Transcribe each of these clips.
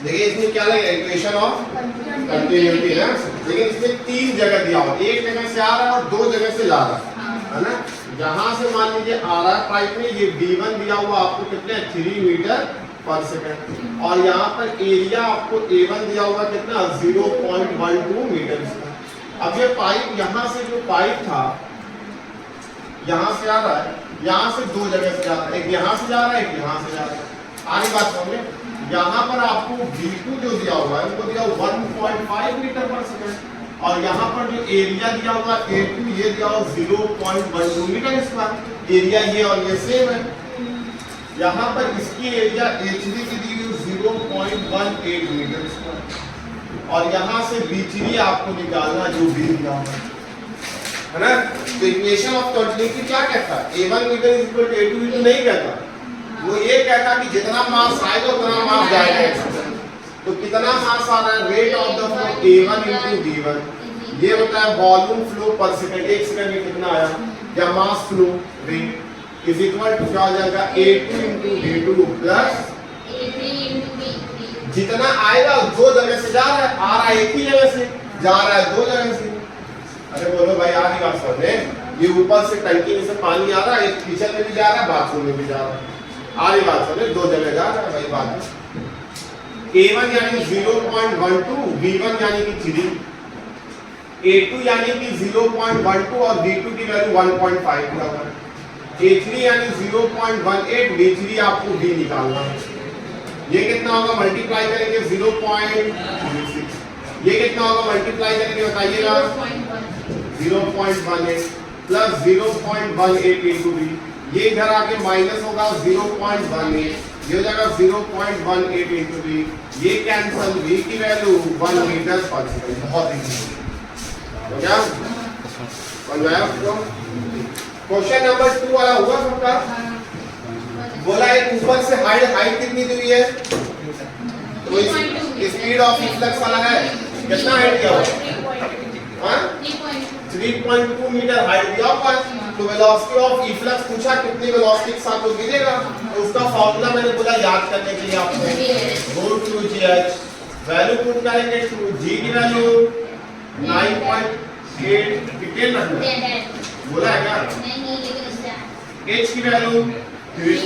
देखिए इसमें क्या लगेगा, इक्वेशन ऑफ कंटिन्यूटी ना, लेकिन इसमें तीन जगह दिया हुआ, एक जगह से आ रहा है और दो जगह से जा रहा है ना। जहां से मान लीजिए आ रहा है पाइप में, ये D1 दिया हुआ आपको कितने 3 मीटर पर सेकंड, और यहाँ पर एरिया आपको A1 दिया हुआ कितना 0.12 मीटर। अब ये पाइप यहाँ से जो पाइप था यहाँ से आ रहा है, यहाँ से दो जगह से जा रहा है, एक यहाँ से जा रहा है एक यहाँ से जा रहा है। आगे बात समझे, यहाँ पर आपको V2 जो दिया हुआ है वो दिया 1.5 मीटर पर सेकंड, और यहाँ पर जो एरिया दिया हुआ A2 ये दिया हुआ 0.12 मीटर स्क्वायर। एरिया ये और ये सेम है। यहाँ पर इसकी एरिया H3 की दी हुई 0.18 मीटर स्क्वायर, और यहाँ से B3 आपको निकालना जो भी दिया हुआ है ना। तो इक्वेशन ऑफ कंटिन्यूटी क्या कहता है, A1 metre is equal to A2 metre नहीं कहता, वो ये कहता कि जितना मास आएगा उतना मास जाएगा। तो कितना मास आ रहा है, rate of the flow A1 into V1, ये होता है वॉल्यूम फ्लो पर सेकंड, एक सेकंड में कितना आया, या mass flow rate is equal to क्या हो जाएगा A2 into V2 plus A3 into V3। जितना आएगा दो जगह से जा रहा है, आ रहा है एक ही जगह से, जा रहा है दो जगह से। अरे बोलो भाई आ नहीं बात समझे, ये ऊपर से टंकी में से पानी आ रहा है, एक किचन में भी जा रहा है बाथरूम में भी जा रहा है, आ रही बात समझे, दो जगह जा रहा है भाई बात है। A1 यानी 0.12, V1 यानी कि 3, A2 यानी कि 0.12 और V2 की वैल्यू 1.5 पूरा हुआ, A3 यानी 0.18, V3 आपको V निकालना है। ये कितना होगा, मल्टीप्लाई करेंगे 0.36, ये कितना होगा मल्टीप्लाई करेंगे बताइएगा 0.18 प्लस 0.18 इंटू V, ये इधर आके माइनस होगा 0.18, ये हो जाएगा 0.18 इंटू V, ये कैंसल, V की वैल्यू 1 मीटर पर सेकंड। बहुत इजी हो गया, बन गया आपको। क्वेश्चन नंबर 2 वाला हुआ सबका, बोला एक ऊपर से हाइट कितनी दी हुई है, तो स्पीड ऑफ इफ्लक्स वाला है, कितना हाइट दिया हुआ है, 3.2 मीटर हाइट दिया हुआ है। तो वेलोसिटी ऑफ इफ्लक्स पूछा कितनी वेलोसिटी के साथ वो गिरेगा, तो उसका फार्मूला मैंने बोला याद करने के लिए आपको, रूट 2gh, वैल्यू पुट करेंगे, 2g की वैल्यू 9.8 डिटेल रखना बोला है क्या, h की वैल्यू 3.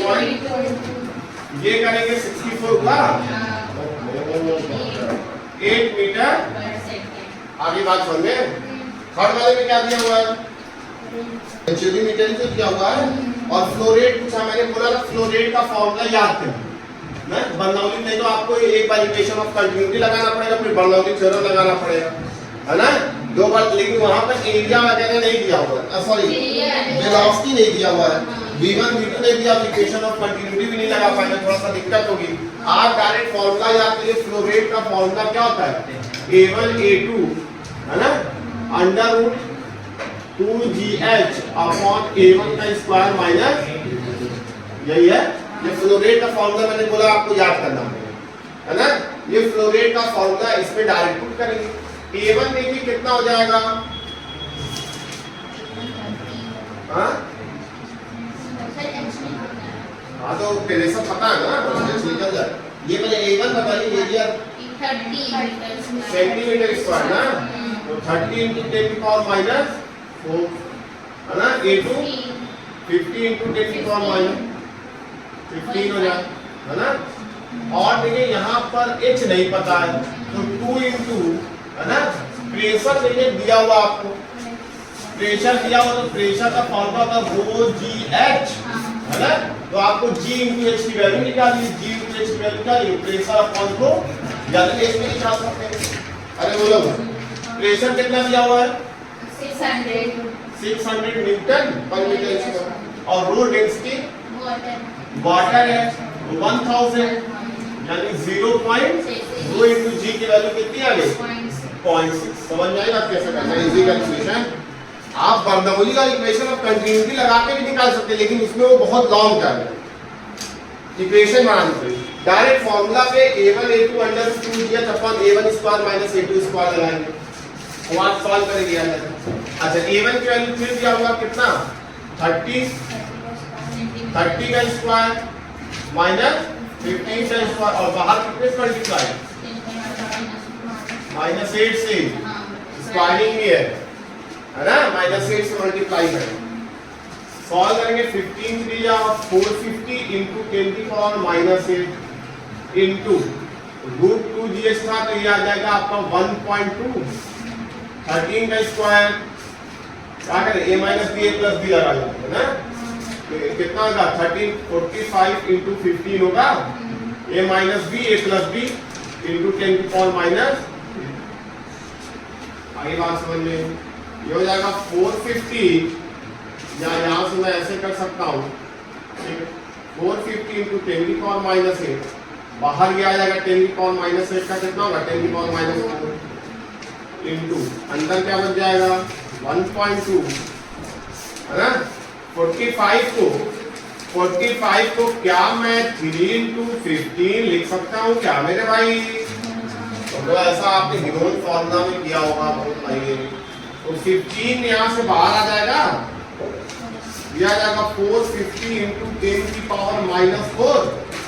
ये करेंगे 64 का 8 मीटर। आगे बात समझे, थर्ड वाले में क्या दिया हुआ है, एचडी मीटर से दिया हुआ है, और फ्लो रेट पूछा, मैंने बोला था फ्लो रेट का फॉर्मूला याद करें ना, बर्नौली नहीं तो आपको एक बार इक्वेशन ऑफ कंटिन्यूटी लगाना पड़ेगा, फिर बर्नौली थ्योरम लगाना पड़ेगा, है ना, दो बार। लेकिन वहां पर एरिया वगैरह नहीं दिया हुआ है, सॉरी वेलोसिटी नहीं दिया हुआ है, V1 V2 नहीं दिया, इक्वेशन ऑफ कंटिन्यूटी भी नहीं लगा पाएंगे, थोड़ा सा दिक्कत होगी। आप डायरेक्ट फॉर्मूला याद करिए, फ्लो रेट का फॉर्मूला क्या होता है, A1 A2 है ना, under root 2gh upon A1 का स्क्वायर माइनस, यही है। ये फ्लो रेट का फॉर्मूला मैंने बोला आपको याद करना है ना, ये फ्लो रेट का फॉर्मूला इसमें डायरेक्ट पुट करेंगे। A1 देखिए कितना हो जाएगा, हाँ हाँ तो पहले सब पता है ना, निकल जाए। ये पहले A1 बताइए, एरिया 30 सेंटीमीटर स्क्वायर ना, तो 30 into 10 की पावर माइनस 4 है ना, A2 50 into 10 की पावर माइनस 15 हो जाए, है ना। और देखिए यहाँ पर H नहीं पता है, तो 2 into है ना, प्रेशर देखिए दिया हुआ आपको, प्रेशर दिया हुआ, तो प्रेशर का फॉर्मूला था रो GH है ना, तो आपको G into H की वैल्यू निकालिए, G into H की वैल्यू निकालिए, प्रेशर अपॉन को या तो H में निकाल सकते हैं। अरे बोलो प्रेशर कितना दिया हुआ है, 600 न्यूटन पर मीटर स्क्वायर, और रो डेंसिटी वाटर है 1000, यानी 0.2 into G की वैल्यू कितनी आ गई 0.6। समझ में आएगा कैसे करना है, इजी कैलकुलेशन। आप बर्नौली का इक्वेशन ऑफ कंटिन्यूटी लगा के भी निकाल सकते हैं, लेकिन उसमें वो बहुत लॉन्ग टर्म है इक्वेशन बनाने के लिए। डायरेक्ट फार्मूला पे A1 A2 under 2gh upon A1 square minus A2 square लगाएंगे, वहां सॉल्व करेंगे यार। अच्छा A1 की वैल्यू फिर दिया हुआ कितना 30 का स्क्वायर माइनस 15 का स्क्वायर और बाहर कितने से मल्टीप्लाई, -8 से स्क्वायरिंग भी है ना, -8 से मल्टीप्लाई करें। सॉल्व करेंगे 15 3 या 450 into 10 की पावर -8 into √2 GH था तो ये आ जाएगा आपका 1.2। 13 का स्क्वायर क्या करें, a minus b a plus b लगा लेते हैं ना, तो कितना होगा 13 45 into 15 होगा a minus b a plus b into 10 की पावर माइनस। आगे बात समझ में, ये हो जाएगा 450 या यहाँ से मैं ऐसे कर सकता हूँ, 450 into 10 की पावर -8, बाहर भी आ जाएगा 10 की पावर -8 का कितना होगा 10 की पावर -4 इंटू अंदर क्या बन जाएगा 1.2 है ना। 45 को क्या मैं 3 into 15 लिख सकता हूँ क्या मेरे भाई, तो ऐसा आपने गिनोन फॉर्मूला में किया होगा बहुत भाई। तो 15 यहाँ से बाहर आ जाएगा, दिया जाएगा 450 into 10 की पावर -4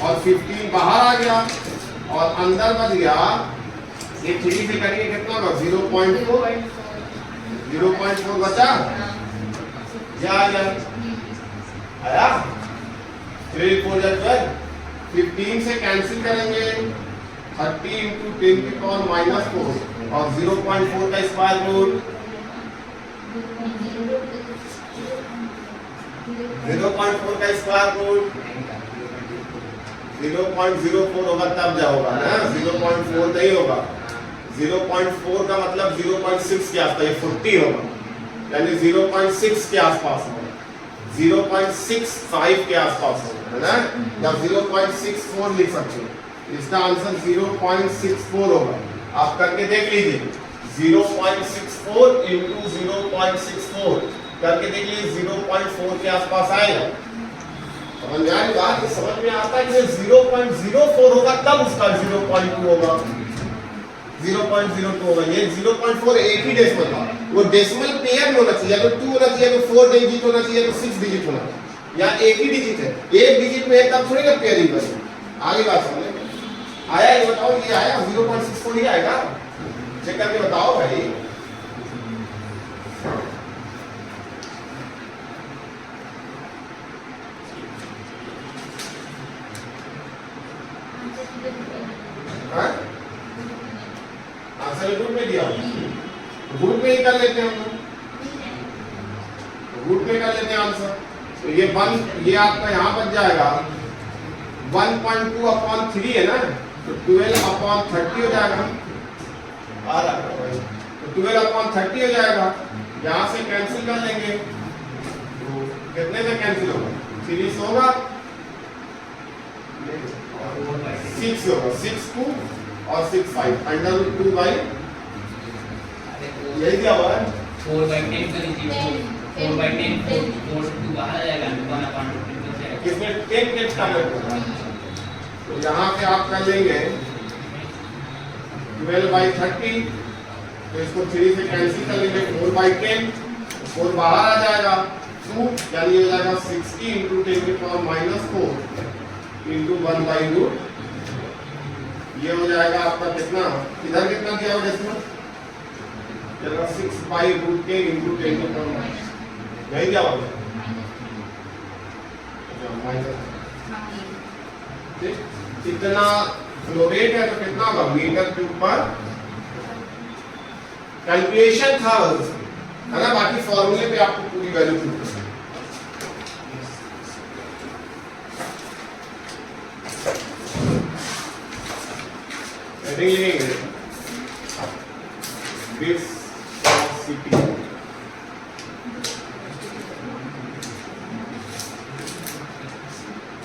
और 15 बाहर आ गया और अंदर बच गया ये 3 से करिए कितना होगा 0.4 बचा, क्या आ गया आया 3 4 12, 15 से कैंसिल करेंगे 30 into 10 की पावर -4 और 0.4 का स्क्वायर रूट 0.4 का स्क्वायर रूट 0.04 होगा तब जाओगा ना, 0.4 नहीं होगा। 0.4 का मतलब 0.6 के आसपास, ये 40 होगा यानी 0.6 के आसपास होगा, 0.65 के आसपास होगा है ना, या 0.64 लिख सकते हो। इसका आंसर 0.64 होगा, आप करके देख लीजिए 0.64 into 0.64 करके देखिए 0.4 के आसपास आएगा। समझ में आई बात, समझ में आता है कि 0.04 होगा तब उसका 0.2 होगा, 0.02 होगा। ये 0.4 एक ही डेसिमल था, वो डेसिमल पेयर में होना चाहिए, तो 2 होना चाहिए, तो 4 डिजिट होना चाहिए, तो 6 डिजिट होना चाहिए। या एक ही डिजिट है, एक डिजिट में है तब थोड़ी ना पेयरिंग बनेगी। आगे बात समझ में आया, ये बताओ ये आया 0.64 ही आएगा, चेक करके बताओ भाई। आंसर रूट में दिया, रूट में ही कर लेते हैं हम लोग, रूट में कर लेते हैं आंसर। तो ये आपका यहाँ बच जाएगा 1.2/3 है ना, तो 12/30 हो जाएगा, आ रहा है तो 12/30 हो जाएगा। यहाँ से कैंसिल कर लेंगे तो कितने से कैंसिल होगा, 3 होगा 6 होगा, 6 2 और 6 5 √2 बाई यही क्या हुआ है 4/10 कर लीजिए, 4/10 4 2 बाहर आ जाएगा, 1/10 हो जाएगा, किसमें 10 के कन्वर्ट होगा। तो यहाँ पे आप कर लेंगे 12/30, तो इसको 3 से कैंसिल कर लेंगे, 4/10, 4 बाहर आ जाएगा 2 यानी हो जाएगा 60 into 10 की पावर -4 into 1/√, ये हो जाएगा आपका कितना, इधर कितना दिया होगा इसमें चलो 6/√10 into 10 की पावर यही क्या होगा इतना फ्लो रेट है तो कितना होगा मीटर क्यूब पर, कैलकुलेशन था है ना, बाकी फॉर्मूले पे आपको पूरी वैल्यू प्रूव करनी है। लिखेंगे विस्कोसिटी,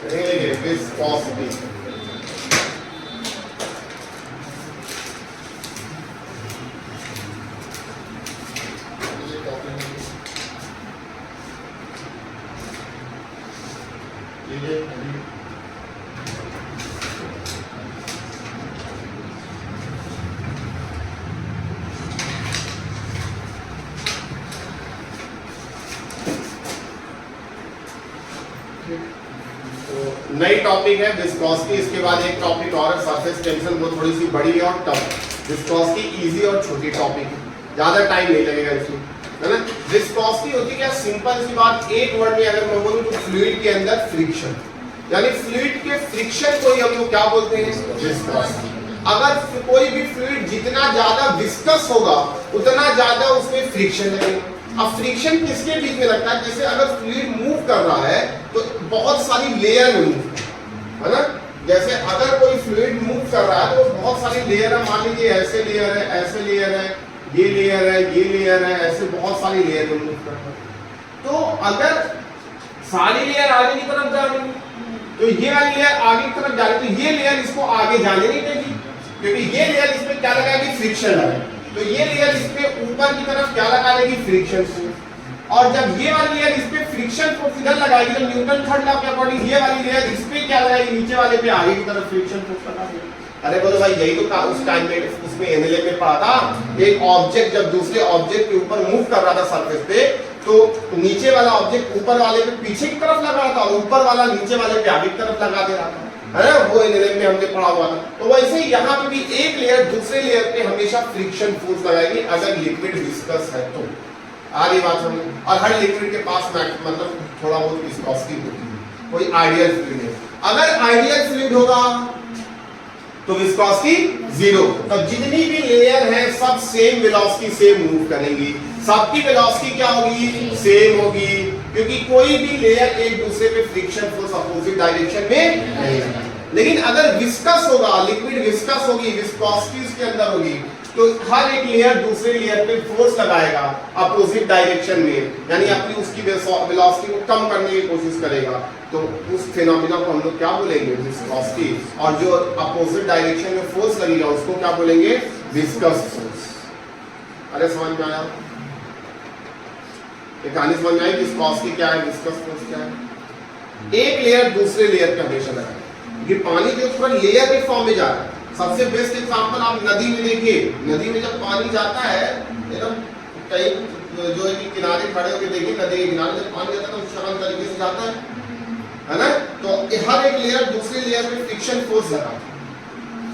लिखेंगे विस्कोसिटी, नई टॉपिक है विस्कोसिटी। इसके बाद एक टॉपिक और है सरफेस टेंशन, वो थोड़ी सी बड़ी है और टफ। विस्कोसिटी इजी और छोटी टॉपिक है, ज्यादा टाइम नहीं लगेगा इसमें, है ना। विस्कोसिटी होती क्या, सिंपल सी बात, एक वर्ड में अगर मैं बोलूं तो फ्लूइड के अंदर फ्रिक्शन, यानी फ्लूइड के फ्रिक्शन को ही हम लोग क्या बोलते हैं, विस्कोसिटी। अगर कोई भी फ्लूइड जितना ज्यादा विस्कस होगा उतना ज्यादा उसमें फ्रिक्शन लगेगा। अब फ्रिक्शन किसके बीच में लगता है, जैसे अगर फ्लूइड मूव कर रहा है तो बहुत सारी लेयर में मूव, है ना। जैसे अगर कोई फ्लूइड मूव कर रहा है तो बहुत सारी लेयर है, मान लीजिए ऐसे लेयर है, ऐसे लेयर है, ये लेयर है, ये लेयर है, ऐसे बहुत सारी लेयर में मूव कर रहा है। तो अगर सारी लेयर आगे की तरफ जा रही है तो ये वाली लेयर आगे की तरफ जा रही है, तो ये लेयर इसको आगे जाने नहीं देगी, क्योंकि ये लेयर इसमें क्या लगाएगी, फ्रिक्शन लगाएगी। तो ये लेयर इस पे ऊपर की तरफ क्या लगा देगी, फ्रिक्शन फोर्स। और जब ये वाली लेयर इस पे फ्रिक्शन फोर्स इधर लगाएगी तो न्यूटन थर्ड लॉ के अकॉर्डिंग ये वाली लेयर इस पे क्या लगाएगी, नीचे वाले पे आगे की तरफ फ्रिक्शन फोर्स लगा देगी। अरे बोलो भाई, यही तो उस टाइम में उसमें एनएलए में पढ़ा था। एक ऑब्जेक्ट जब दूसरे ऑब्जेक्ट के ऊपर मूव कर रहा था सरफेस पे, तो नीचे वाला ऑब्जेक्ट ऊपर वाले पे पीछे की तरफ लगा रहा था और ऊपर वाला नीचे वाले पे आगे की तरफ लगा दे रहा था, है ना। वो एनएलए में हमने पढ़ा हुआ था। तो वैसे ही यहाँ पे भी एक लेयर दूसरे लेयर पे हमेशा फ्रिक्शन फोर्स लगाएगी अगर लिक्विड विस्कस है तो। आ रही बात समझ। और हर लिक्विड के पास मतलब थोड़ा बहुत विस्कोसिटी होती है, कोई आइडियल फ्लूइड है। अगर आइडियल फ्लूइड होगा तो विस्कोसिटी जीरो। तो जितनी भी लेयर है सब सेम वेलोसिटी से मूव करेंगी, सबकी वेलोसिटी क्या होगी, सेम होगी, क्योंकि कोई भी लेयर एक दूसरे पे फ्रिक्शन फोर्स अपोजिट डायरेक्शन में नहीं है। लेकिन अगर विस्कस होगा, लिक्विड विस्कस होगी, विस्कोसिटी उसके अंदर होगी, तो हर एक लेयर दूसरे लेयर पे फोर्स लगाएगा अपोजिट डायरेक्शन में, यानी अपनी उसकी वेलोसिटी को कम करने की कोशिश करेगा। तो उस फिनोमेना को हम लोग क्या बोलेंगे, विस्कोसिटी। और जो अपोजिट डायरेक्शन में फोर्स लगेगा उसको क्या बोलेंगे, विस्कस फोर्स। अरे समझ में आया, कहानी समझ में आई, विस्कोसिटी क्या है, विस्कस फोर्स क्या है। एक लेयर दूसरे लेयर पे हमेशा लगाएगा, ये पानी जो थोड़ा लेयर के फॉर्म में जा रहा है। सबसे बेस्ट एग्जांपल आप नदी में देखिए, नदी में जब पानी जाता है एकदम कहीं जो है कि किनारे खड़े होकर देखिए, नदी के किनारे जब पानी जाता है तो शांत तरीके से जाता है ना। तो हर एक लेयर दूसरे लेयर पे फ्रिक्शन फोर्स लगाता है।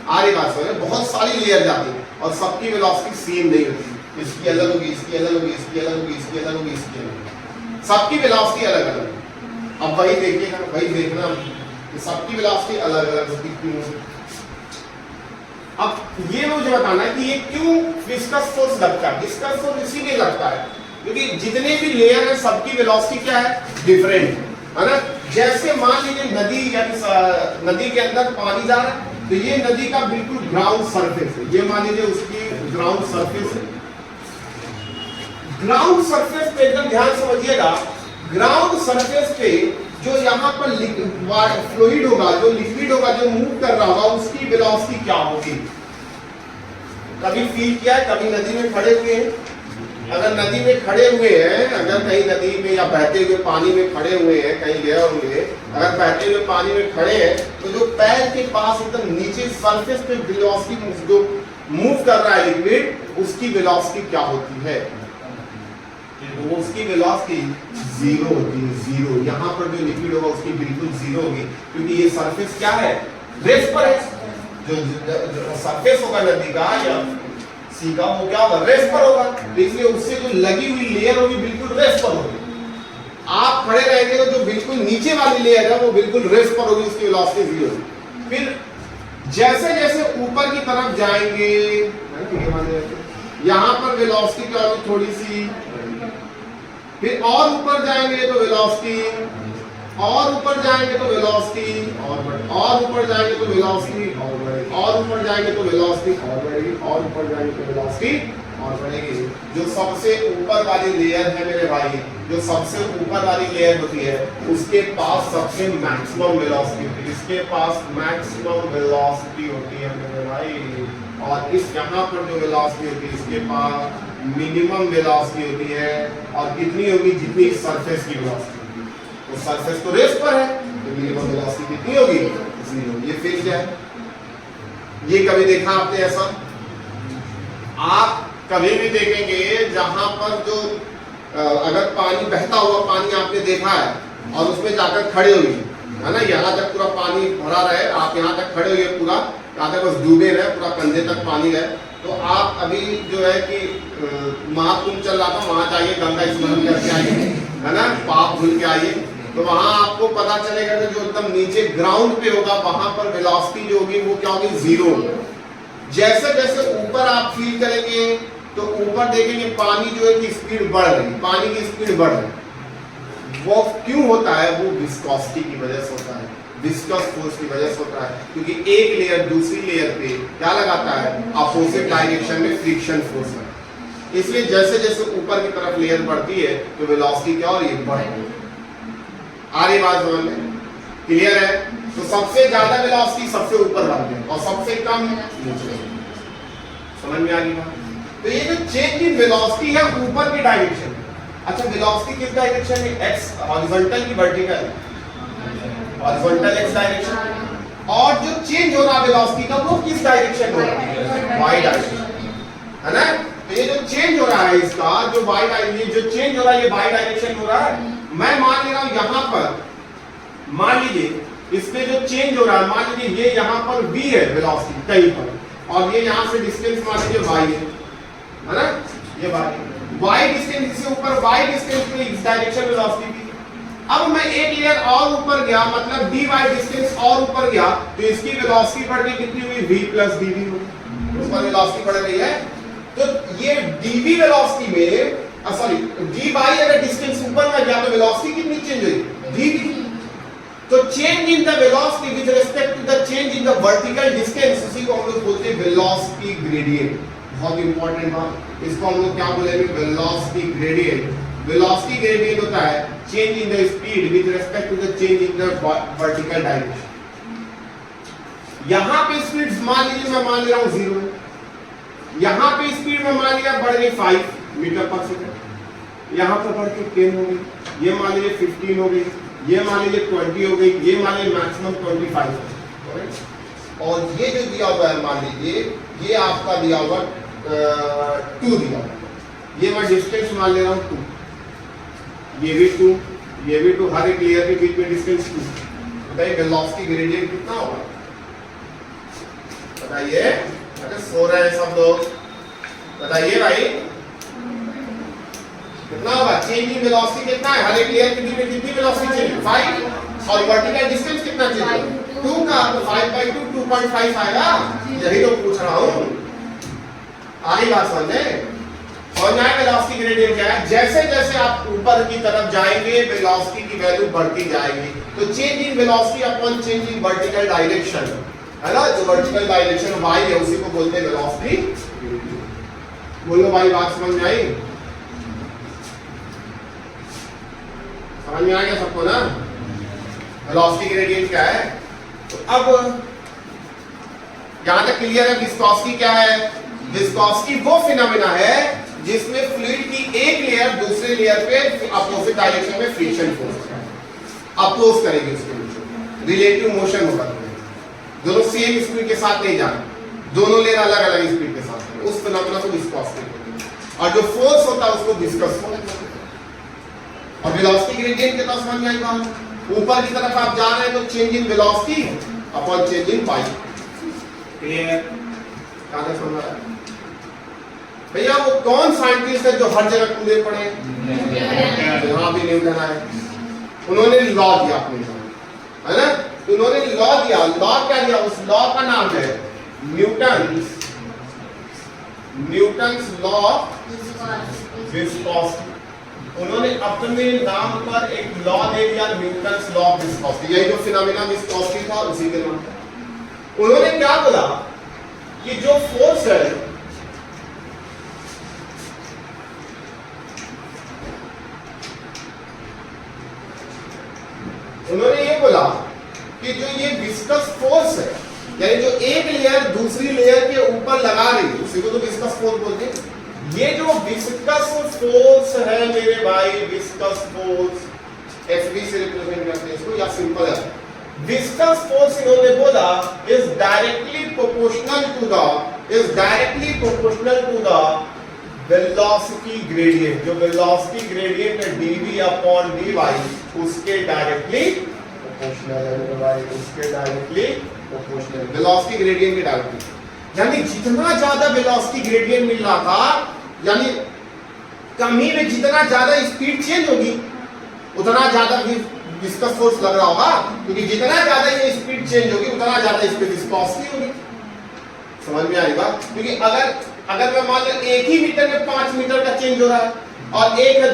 आ रही बात समझ, बहुत सारी लेयर जाती है और सबकी वेलोसिटी सेम नहीं होती, इसकी अलग होगी, इसकी अलग होगी, इसकी अलग होगी, इसकी अलग होगी, इसकी अलग होगी, सबकी वेलोसिटी अलग अलग है। अब वही देखिएगा, वही देखना, सबकी वेलोसिटी अलग अलग होती। अब ये मुझे बताना है कि ये क्यों विस्कस फोर्स लगता है। विस्कस फोर्स इसीलिए लगता है क्योंकि जितने भी लेयर है सबकी वेलोसिटी क्या है, डिफरेंट है ना। जैसे मान लीजिए नदी नदी के अंदर पानी जा रहा है, तो ये नदी का बिल्कुल ग्राउंड सरफेस है, ये मान लीजिए उसकी ग्राउंड सरफेस है। ग्राउंड सरफेस पे एकदम ध्यान समझिएगा, ग्राउंड सरफेस पे जो यहाँ पर फ्लूइड होगा, जो लिक्विड होगा, जो मूव कर रहा होगा, उसकी वेलोसिटी क्या होगी। कभी फील किया है, कभी नदी में खड़े हुए हैं, अगर नदी में खड़े हुए हैं, अगर कहीं नदी में या बहते हुए पानी में खड़े हुए हैं, कहीं गए होंगे, अगर बहते हुए पानी में खड़े हैं, तो जो पैर के पास एकदम नीचे सरफेस पे वेलोसिटी जो मूव कर रहा है लिक्विड, उसकी वेलोसिटी क्या होती है, तो उसकी वेलोसिटी जीरो होती है, जीरो। यहाँ पर जो लिक्विड होगा उसकी बिल्कुल जीरो होगी, क्योंकि ये सरफेस क्या है, रेस्ट पर है। जो सरफेस होगा नदी का या सी का, वो क्या होगा, रेस्ट पर होगा, इसलिए उससे जो लगी हुई लेयर होगी बिल्कुल रेस्ट पर होगी। आप खड़े रहेंगे तो जो बिल्कुल नीचे वाली लेयर है वो बिल्कुल रेस्ट पर होगी, उसकी वेलोसिटी जीरो होगी। फिर जैसे जैसे ऊपर की तरफ जाएंगे, यहाँ पर वेलोसिटी क्या होगी, थोड़ी सी, फिर और ऊपर जाएंगे तो वेलोसिटी, और ऊपर जाएंगे तो वेलोसिटी और ऊपर जाएंगे तो वेलोसिटी और बढ़ेगी, और ऊपर जाएंगे तो वेलोसिटी और बढ़ेगी, और ऊपर जाएंगे तो वेलोसिटी और बढ़ेगी। जो सबसे ऊपर वाली लेयर है मेरे भाई, जो सबसे ऊपर वाली लेयर होती है, उसके पास सबसे मैक्सिमम वेलोसिटी होती है, इसके पास मैक्सिमम वेलोसिटी होती है मेरे भाई। और इस यहाँ पर जो वेलोसिटी होती है, इसके पास मिनिमम वेलोसिटी होती है। और कितनी होगी, जितनी सरफेस की वेलोसिटी होगी। तो सरफेस तो रेस्ट पर है, तो मिनिमम वेलोसिटी कितनी होगी, इतनी होगी। ये फिक्स्ड है। ये कभी देखा आपने ऐसा? आप कभी भी देखेंगे जहां पर जो अगर पानी बहता हुआ पानी आपने देखा है और उसमें जाकर खड़े हुए, है ना, यहाँ तक पूरा पानी भरा रहे, आप यहाँ तक खड़े हुए पूरा, यहाँ तक बस डूबे रहे, पूरा कंधे तक पानी रहे, तो आप अभी जो है कि महाकुंभ चल रहा था, वहां जाइए, गंगा स्नान करके आइए, है ना, पाप धुल के आइए, तो वहां आपको पता चलेगा कि जो एकदम नीचे ग्राउंड पे होगा वहां पर वेलोसिटी जो होगी वो क्या होगी, जीरो। जैसे जैसे ऊपर आप फील करेंगे तो ऊपर देखेंगे पानी जो है कि स्पीड बढ़ रही, पानी की स्पीड बढ़ रही। वो क्यों होता है? वो विस्कोसिटी की वजह से होता है, विस्कस फोर्स की वजह से होता है, क्योंकि एक लेयर दूसरी लेयर पे क्या लगाता है, अपोजिट डायरेक्शन में फ्रिक्शन फोर्स है। इसलिए जैसे जैसे ऊपर की तरफ लेयर बढ़ती है तो वेलोसिटी क्या हो रही है, बढ़ रही है। आ रही बात समझ में? क्लियर है? तो सबसे ज्यादा वेलोसिटी सबसे ऊर बढ़ती है और सबसे कम नीचे। समझ में आ गई बात? तो ये जो चेंज इन वेलोसिटी है ऊपर की डायरेक्शन। अच्छा, वेलोसिटी किस डायरेक्शन में? एक्स हॉरिजॉन्टल की वर्टिकल? Horizontal x direction. और जो चेंज हो रहा है वेलोसिटी का वो किस डायरेक्शन हो रहा है? वाई डायरेक्शन, है ना? तो ये जो चेंज हो रहा है इसका, जो वाई डायरेक्शन, जो चेंज हो रहा है ये वाई डायरेक्शन हो रहा है। मैं मान ले रहा हूं यहां पर, मान लीजिए इसमें जो चेंज हो रहा है, मान लीजिए ये यहां पर v है वेलोसिटी कहीं पर, और ये यहां से डिस्टेंस मान लीजिए y है ना, ये y डिस्टेंस से ऊपर y डिस्टेंस पे इस डायरेक्शन वेलोसिटी थी। अब मैं एक लेयर और ऊपर गया, मतलब dy डिस्टेंस और ऊपर गया, तो इसकी वेलोसिटी बढ़ गई, कितनी हुई? v प्लस dv हुई, ऊपर वेलोसिटी बढ़ रही है। तो ये dv वेलोसिटी में सॉरी dy अगर डिस्टेंस ऊपर में गया तो वेलोसिटी कितनी चेंज हुई? dv। तो change in the velocity with respect to the change in the vertical distance, उसी को हम लोग बोलते हैं वेलोसिटी ग्रेडियंट। बहुत इंपॉर्टेंट बात, इसको हम लोग क्या बोलेंगे? Velocity gradient. वेलोसिटी ग्रेडियंट होता है change in the speed with respect to the change in the vertical direction. यहां पे स्पीड मान लीजिए, मैं मान ले रहा हूं 0, यहां पे स्पीड में मान लिया बढ़ गई 5 मीटर पर सेकंड, यहां पर बढ़ के 10 हो गई, ये मान लीजिए 15 हो गई, ये मान लीजिए 20 हो गई, ये मान लीजिए मैक्सिमम 25 है। और ये जो दिया हुआ है मान लीजिए ये आपका दिया हुआ 2 दिया हुआ, ये मैं डिस्टेंस मान ले रहा हूं 2, ये भी 2, ये भी 2, हर एक लेयर के बीच में डिस्टेंस 2। बताइए वेलोसिटी ग्रेडियंट कितना होगा? बताइए। अरे सो रहे हैं सब लोग, बताइए भाई कितना होगा? चेंज इन वेलोसिटी कितना है? हर एक लेयर के बीच में कितनी वेलोसिटी चेंज? 5। और वर्टिकल डिस्टेंस कितना चेंज? 2 का, तो 5/2 2.5 आएगा। यही तो पूछ रहा हूं, आई बात समझे? और ना वेलोसिटी ग्रेडियंट क्या है? जैसे जैसे आप ऊपर की तरफ जाएंगे वेलोसिटी की वैल्यू बढ़ती जाएगी। तो change in velocity upon change in vertical direction, है ना, जो वर्टिकल डायरेक्शन y है उसी को बोलते हैं वेलोसिटी। बोलो भाई, बात समझ में आई? समझ में आ गया सबको ना? वेलोसिटी ग्रेडियंट क्या है? तो अब यहां तक क्लियर है? विस्कोसिटी क्या है? विस्कोसिटी वो फिनोमेना है जिसमें फ्लूइड की एक लेयर दूसरे लेयर पे अपोजिट डायरेक्शन में फ्रिक्शन फोर्स अपोज करेगी, उसके रिलेटिव मोशन होगा, दोनों सेम स्पीड के साथ नहीं जाए, दोनों लेयर अलग अलग स्पीड के साथ, उस फिनोमेना को विस्कोसिटी बोलते हैं। और जो फोर्स होता है उसको विस्कस फोर्स बोलते हैं। और वेलोसिटी ग्रेडियंट के पास समझ में आई बात? ऊपर की तरफ आप जा रहे हैं तो change in velocity upon change in y। Clear? कहां तक समझ रहा है भैया? वो कौन साइंटिस्ट है जो हर जगह कूदे पड़े? यहां भी न्यूटन आए, उन्होंने लॉ दिया अपने, है ना? तो उन्होंने लॉ दिया। लॉ क्या दिया? उस लॉ का नाम है न्यूटन्स लॉ ऑफ विस्कोसिटी। उन्होंने अपने नाम पर एक लॉ दे दिया, न्यूटन्स लॉ ऑफ विस्कोसिटी। यही जो फिनोमेना विस्कोसिटी था उसी के नाम पर। उन्होंने क्या बोला कि जो फोर्स है उन्होंने ये बोला कि जो ये विस्कस फोर्स है, यानी जो एक लेयर दूसरी लेयर के ऊपर लगा रही है उसी को तो विस्कस फोर्स बोलते हैं। ये जो विस्कस फोर्स है मेरे भाई, विस्कस फोर्स Fv से रिप्रेजेंट करते हैं इसको, या सिंपल है विस्कस फोर्स इन्होंने बोला is directly proportional to the velocity gradient. जो वेलोसिटी ग्रेडियंट है dv अपॉन dy उसके डायरेक्टली प्रोपोर्शनल है मेरे भाई, उसके डायरेक्टली प्रोपोर्शनल, वेलोसिटी ग्रेडियंट के डायरेक्टली। यानी जितना ज्यादा वेलोसिटी ग्रेडियंट मिल रहा था, यानी कमी में जितना ज्यादा स्पीड चेंज होगी उतना ज्यादा विस्कस फोर्स लग रहा होगा, क्योंकि जितना ज्यादा ये स्पीड चेंज होगी उतना ज्यादा इस पे विस्कोसिटी होगी। समझ में आई बात? क्योंकि अगर मैं मान लो 1 ही मीटर में 5 मीटर का चेंज हो रहा है और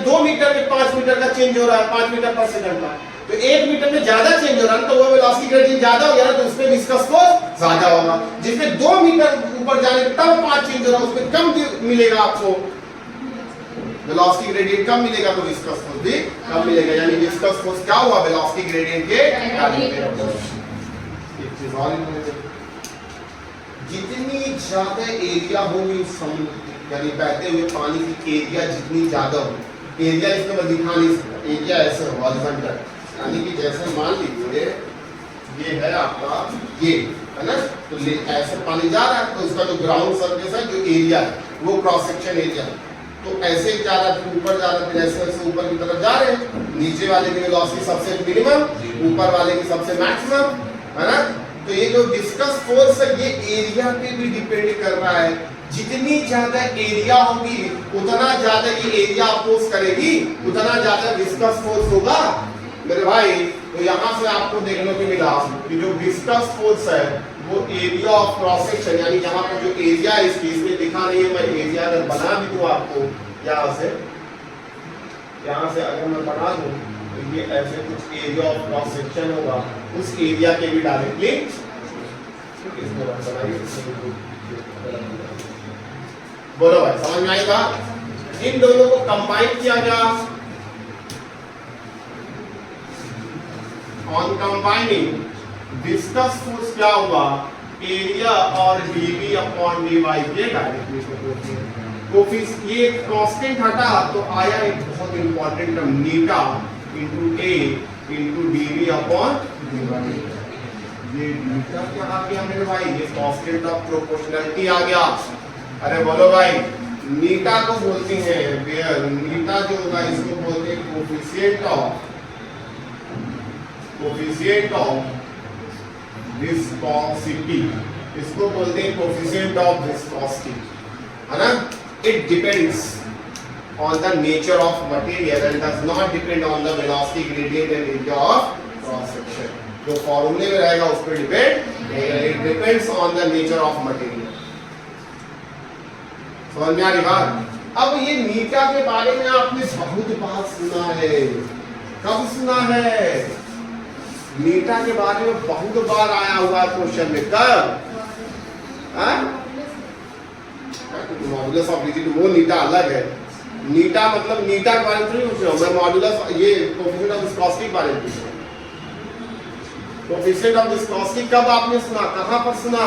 2 मीटर में 5 मीटर का चेंज हो रहा है, 5 मीटर पर सेकंड का, तो 1 मीटर में ज्यादा चेंज हो रहा है तो वो वेलोसिटी ग्रेडियंट ज्यादा हो गया ना, तो उसमें विस्कस फोर्स ज्यादा होगा। जिसमें 2 मीटर ऊपर जाने पे तब 5 चेंज हो रहा है, उसमें कम मिलेगा आपको वेलोसिटी ग्रेडियंट, कम मिलेगा तो विस्कस फोर्स भी कम मिलेगा। यानी विस्कस फोर्स क्या हुआ? वेलोसिटी ग्रेडियंट के एक चीज और, जितनी ज्यादा एरिया होगी समुद्र, यानी बहते हुए पानी की एरिया जितनी ज्यादा हो, एरिया इसमें मैं दिखा नहीं सकता, एरिया ऐसे हॉरिजॉन्टल, यानी कि जैसे मान लीजिए ये है आपका, ये है ना, तो ऐसे पानी जा रहा है तो उसका जो ग्राउंड सरफेस है, जो एरिया है वो क्रॉस सेक्शन एरिया है, तो ऐसे ही जा रहा है, ऊपर जा रहा है, ऐसे ऐसे ऊपर की तरफ जा रहे हैं, नीचे वाले की वेलोसिटी सबसे मिनिमम, ऊपर वाले की सबसे मैक्सिमम, है ना। तो ये जो विस्कस फोर्स है ये एरिया पे भी डिपेंड कर रहा है, जितनी ज्यादा एरिया होगी उतना ज्यादा ये एरिया अपोज करेगी, उतना ज्यादा विस्कस फोर्स होगा मेरे भाई। तो यहाँ से आपको देखने को मिला कि जो विस्कस फोर्स है वो एरिया ऑफ क्रॉस सेक्शन, यानी यहाँ पर जो एरिया है इसकी, इसमें दिखा नहीं है, मैं एरिया अगर बना भी दूं आपको यहाँ से अगर मैं बना दूं तो ये ऐसे कुछ एरिया ऑफ क्रॉस सेक्शन होगा, उस एरिया के भी डायरेक्टली बोलो भाई, समझ में आएगा? इन दोनों को कंबाइन किया गया, ऑन कंबाइनिंग विस्कस फोर्स क्या होगा? एरिया और dv अपॉन dy के डायरेक्टली प्रोपोर्शनल। ये कांस्टेंट हटा तो आया एक बहुत important term Neeta into a into dv upon dy। ये नीटा क्या आ गया मेरे भाई? ये कांस्टेंट ऑफ प्रोपोर्शनलिटी आ गया। अरे बोलो भाई, नीटा को बोलते हैं वेयर, नीटा जो होगा इसको बोलते हैं कोफिशिएंट ऑफ विस्कोसिटी, इसको बोलते हैं कोफिशिएंट ऑफ विस्कोसिटी, है ना। It depends on the nature of material and does not depend on the velocity gradient and area of cross section. जो फॉर्मूले में रहेगा उस पर depend, it depends on the nature of material. समझ में आ रही बात? अब ये नीटा के बारे में आपने बहुत बार सुना है। कब सुना है? नीटा के बारे में बहुत बार आया हुआ क्वेश्चन में। कब? मॉडुलस ऑफ रिजिड वो नीटा अलग है। नीटा मतलब नीटा के बारे में थोड़ी पूछ रहा हूं मैं, मॉडुलस ये कोफिशिएंट ऑफ विस्कोसिटी के बारे में पूछ रहा हूं। कोफिशिएंट ऑफ विस्कोसिटी कब आपने सुना? कहां पर सुना?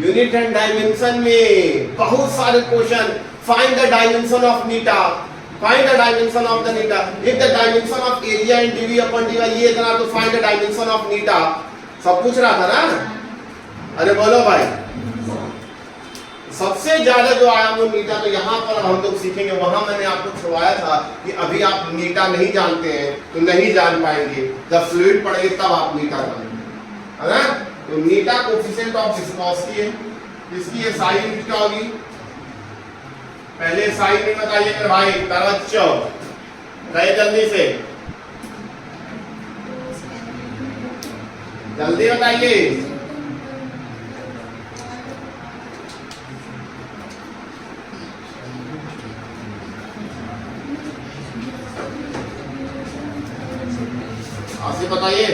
यूनिट एंड डायमेंशन में बहुत सारे question. Find the dimension of Neeta, find the dimension of the Neeta, if the dimension of area in dv upon dy ये इतना, तो फाइंड द डायमेंशन ऑफ नीटा, सब पूछ रहा था ना। अरे बोलो भाई, सबसे ज्यादा जो आया वो नीटा, तो यहाँ पर हम लोग सीखेंगे। वहां मैंने आपको छुड़वाया था कि अभी आप नीटा नहीं जानते हैं तो नहीं जान पाएंगे, जब फ्लूइड पढ़ेंगे तब आप नीटा जानेंगे, है ना। तो नीटा कोफिशिएंट ऑफ विस्कोसिटी है, इसकी ये साइन क्या होगी? पहले साइन में बताइए मेरे भाई, तरच्चो गए जल्दी से, जल्दी बताइए। आसिफ बताइए।